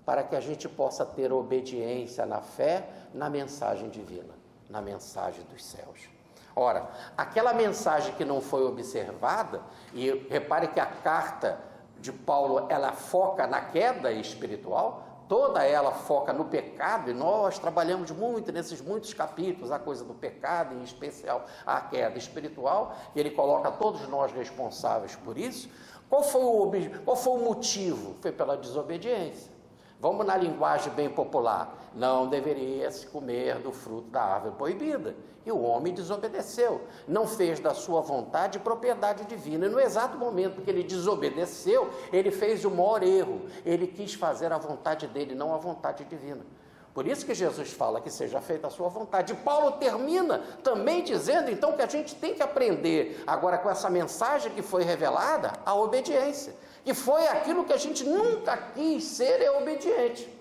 Para que a gente possa ter obediência na fé, na mensagem divina, na mensagem dos céus. Ora, aquela mensagem que não foi observada, e repare que a carta de Paulo, ela foca na queda espiritual, toda ela foca no pecado, e nós trabalhamos muito nesses muitos capítulos, a coisa do pecado, em especial a queda espiritual, e ele coloca todos nós responsáveis por isso. Qual foi o motivo? Foi pela desobediência. Vamos na linguagem bem popular, não deveria se comer do fruto da árvore proibida, e o homem desobedeceu, não fez da sua vontade propriedade divina, e no exato momento que ele desobedeceu, ele fez o maior erro, ele quis fazer a vontade dele, não a vontade divina. Por isso que Jesus fala que seja feita a sua vontade. E Paulo termina também dizendo, então, que a gente tem que aprender, agora com essa mensagem que foi revelada, a obediência. Que foi aquilo que a gente nunca quis ser, é obediente.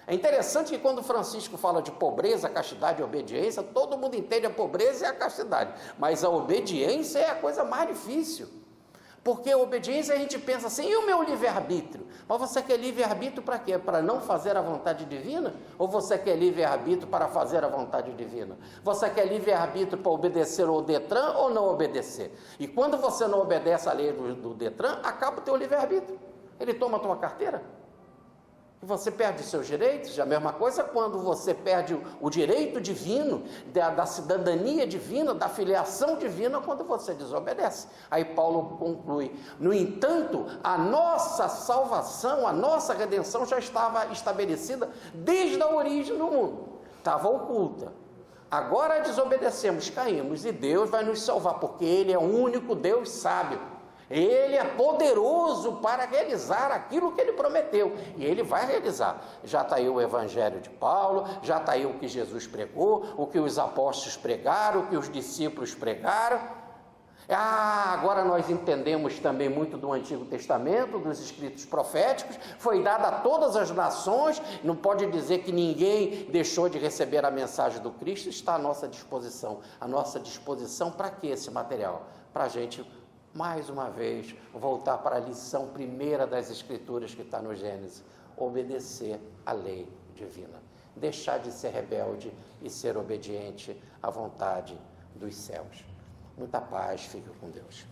É interessante que quando Francisco fala de pobreza, castidade e obediência, todo mundo entende a pobreza e a castidade. Mas a obediência é a coisa mais difícil. Porque a obediência a gente pensa assim, e o meu livre-arbítrio? Mas você quer livre-arbítrio para quê? Para não fazer a vontade divina? Ou você quer livre-arbítrio para fazer a vontade divina? Você quer livre-arbítrio para obedecer ao Detran ou não obedecer? E quando você não obedece à lei do Detran, acaba o teu livre-arbítrio. Ele toma a tua carteira. E você perde seus direitos. A mesma coisa quando você perde o direito divino, da cidadania divina, da filiação divina, quando você desobedece. Aí Paulo conclui, no entanto, a nossa salvação, a nossa redenção já estava estabelecida desde a origem do mundo, estava oculta. Agora desobedecemos, caímos, e Deus vai nos salvar, porque Ele é o único Deus sábio. Ele é poderoso para realizar aquilo que Ele prometeu, e Ele vai realizar. Já está aí o Evangelho de Paulo, já está aí o que Jesus pregou, o que os apóstolos pregaram, o que os discípulos pregaram. Agora nós entendemos também muito do Antigo Testamento, dos escritos proféticos, foi dado a todas as nações, não pode dizer que ninguém deixou de receber a mensagem do Cristo, está à nossa disposição. A nossa disposição para que esse material? Para a gente, mais uma vez, voltar para a lição primeira das Escrituras que está no Gênesis, obedecer à lei divina, deixar de ser rebelde e ser obediente à vontade dos céus. Muita paz, fica com Deus.